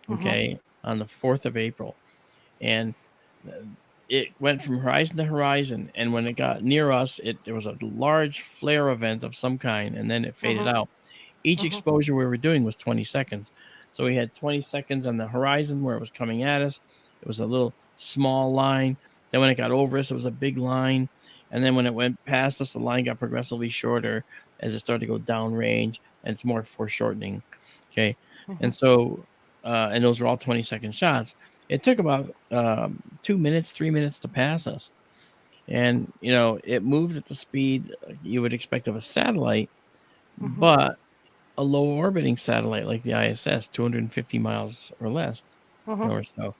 Uh-huh. Okay, on the 4th of April, and uh, it went from horizon to horizon. And when it got near us, there was a large flare event of some kind, and then it faded Uh-huh. out. Each Uh-huh. exposure we were doing was 20 seconds. So we had 20 seconds on the horizon where it was coming at us. It was a little small line. Then when it got over us, it was a big line. And then when it went past us, the line got progressively shorter as it started to go downrange, and it's more foreshortening. Okay. Uh-huh. And so, and those were all 20-second shots. It took about 2 minutes, 3 minutes to pass us. And, it moved at the speed you would expect of a satellite, Uh-huh. but a low orbiting satellite like the ISS, 250 miles or less, or so.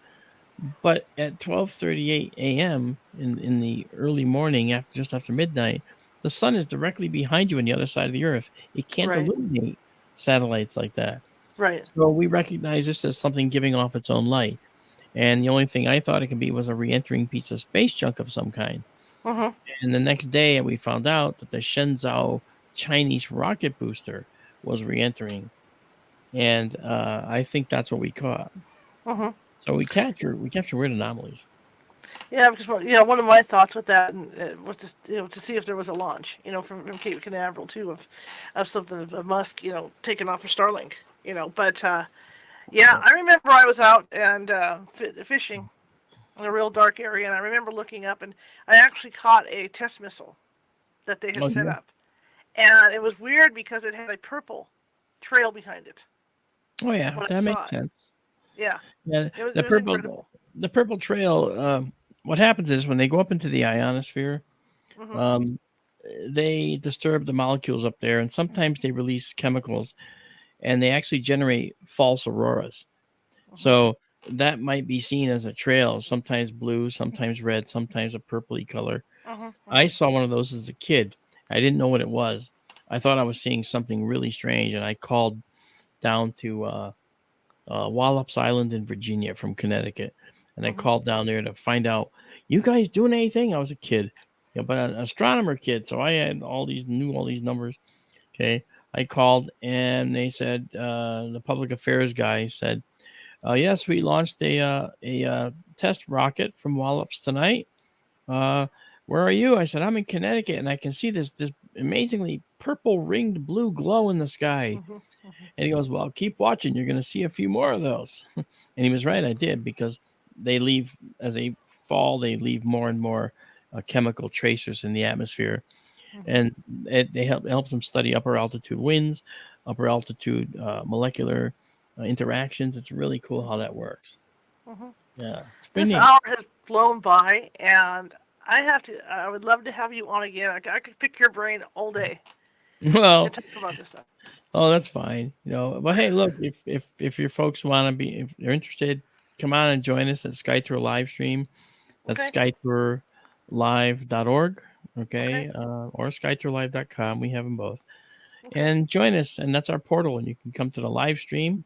But at 12:38 a.m. in the early morning, just after midnight, the sun is directly behind you on the other side of the Earth. It can't Right. illuminate satellites like that. Right. So we recognize this as something giving off its own light. And the only thing I thought it could be was a re-entering piece of space junk of some kind. And the next day, we found out that the Shenzhou Chinese rocket booster was re-entering, and I think that's what we caught. So we capture weird anomalies. Yeah, because one of my thoughts with that was to see if there was a launch, from Cape Canaveral too, of something of Musk, taking off for Starlink, But yeah, I remember I was out and fishing in a real dark area, and I remember looking up, and I actually caught a test missile that they had set up, and it was weird because it had a purple trail behind it. Oh yeah, that makes sense. Yeah, Yeah, it was incredible. The purple trail. What happens is when they go up into the ionosphere, they disturb the molecules up there, and sometimes they release chemicals, and they actually generate false auroras. So that might be seen as a trail, sometimes blue, sometimes red, sometimes a purpley color. I saw one of those as a kid. I didn't know what it was. I thought I was seeing something really strange, and I called down to Wallops Island in Virginia from Connecticut, and I called down there to find out, you guys doing anything? I was a kid, but an astronomer kid, so I had knew all these numbers. Okay, I called, and they said the public affairs guy said, yes, we launched a test rocket from Wallops tonight. Where are you? I said, I'm in Connecticut, and I can see this amazingly purple ringed blue glow in the sky. And he goes, well, keep watching. You're going to see a few more of those. And he was right. I did, because they leave, as they fall, they leave more and more chemical tracers in the atmosphere. And it helps them study upper altitude winds, upper altitude molecular interactions. It's really cool how that works. Yeah. This hour has flown by, and I would love to have you on again. I could pick your brain all day. Well, and talk about this stuff. Oh, that's fine. But hey, look, if your folks want to be, if they're interested, come on and join us at SkyTour Livestream. That's SkyTourLive.org, okay? Or SkyTourLive.com. We have them both. And join us, and that's our portal, and you can come to the live stream,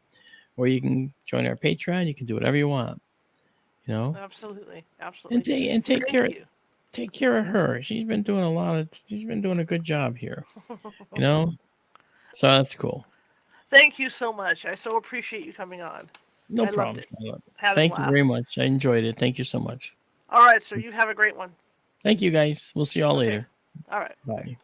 or you can join our Patreon. You can do whatever you want. Absolutely. And take care. Take care of her. She's been doing a good job here. So that's cool. Thank you so much. I so appreciate you coming on. No problem. Thank you very much. I enjoyed it. Thank you so much. All right, so you have a great one. Thank you, guys. We'll see you all later. All right. Bye.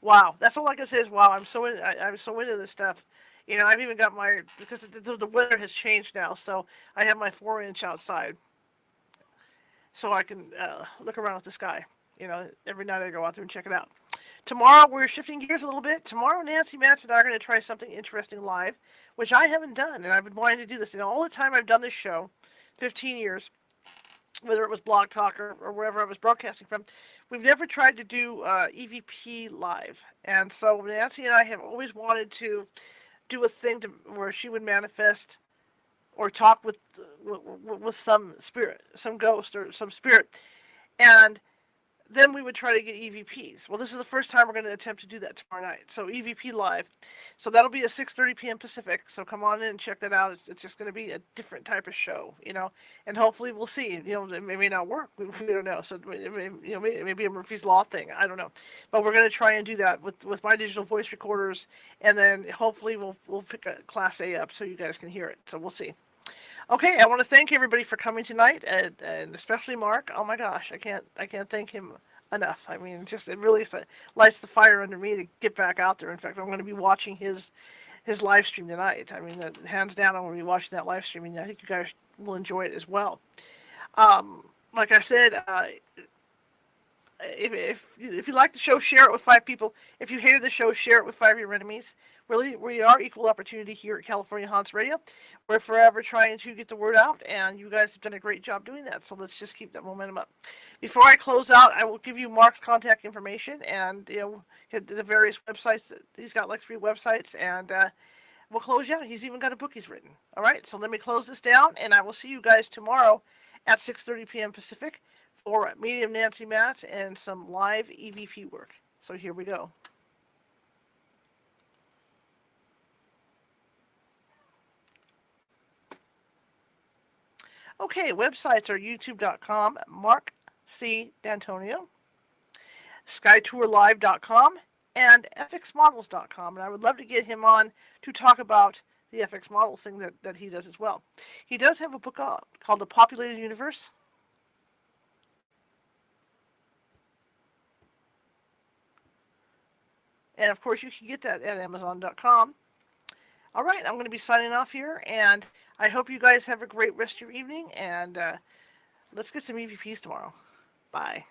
Wow, that's all I can say is wow. I'm so into this stuff. I've even got because the weather has changed now, so I have my 4-inch outside, so I can look around at the sky. Every night I go out there and check it out. Tomorrow, we're shifting gears a little bit. Tomorrow, Nancy Mance and I are going to try something interesting live, which I haven't done, and I've been wanting to do this. All the time I've done this show, 15 years, whether it was Blog Talk or wherever I was broadcasting from, we've never tried to do EVP live. And so Nancy and I have always wanted to do a thing where she would manifest or talk with some spirit, some ghost or some spirit. And then we would try to get EVPs. Well, this is the first time we're going to attempt to do that tomorrow night. So EVP live. So that'll be at 6:30 p.m. Pacific. So come on in and check that out. It's just going to be a different type of show, and hopefully we'll see. It may not work. We don't know. So maybe a Murphy's Law thing. I don't know. But we're going to try and do that with my digital voice recorders, and then hopefully we'll pick a Class A up so you guys can hear it. So we'll see. Okay, I want to thank everybody for coming tonight, and especially Mark. Oh my gosh, I can't thank him enough. I mean, it really lights the fire under me to get back out there. In fact, I'm going to be watching his live stream tonight. I mean, hands down, I'm going to be watching that live stream, and I think you guys will enjoy it as well. Like I said, if you like the show, share it with 5 people. If you hated the show, share it with 5 of your enemies. Really, we are equal opportunity here at California Haunts Radio. We're forever trying to get the word out, and you guys have done a great job doing that. So let's just keep that momentum up. Before I close out, I will give you Marc's contact information and the various websites. He's got like 3 websites, and we'll close out. He's even got a book he's written. All right, so let me close this down, and I will see you guys tomorrow at 6:30 p.m. Pacific for Medium Nancy Matt and some live EVP work. So here we go. Okay, websites are youtube.com, Marc C. Dantonio, SkyTourLive.com, and FXModels.com. And I would love to get him on to talk about the FX Models thing that he does as well. He does have a book called The Populated Universe. And of course, you can get that at Amazon.com. All right, I'm going to be signing off here, and I hope you guys have a great rest of your evening, and let's get some EVPs tomorrow. Bye.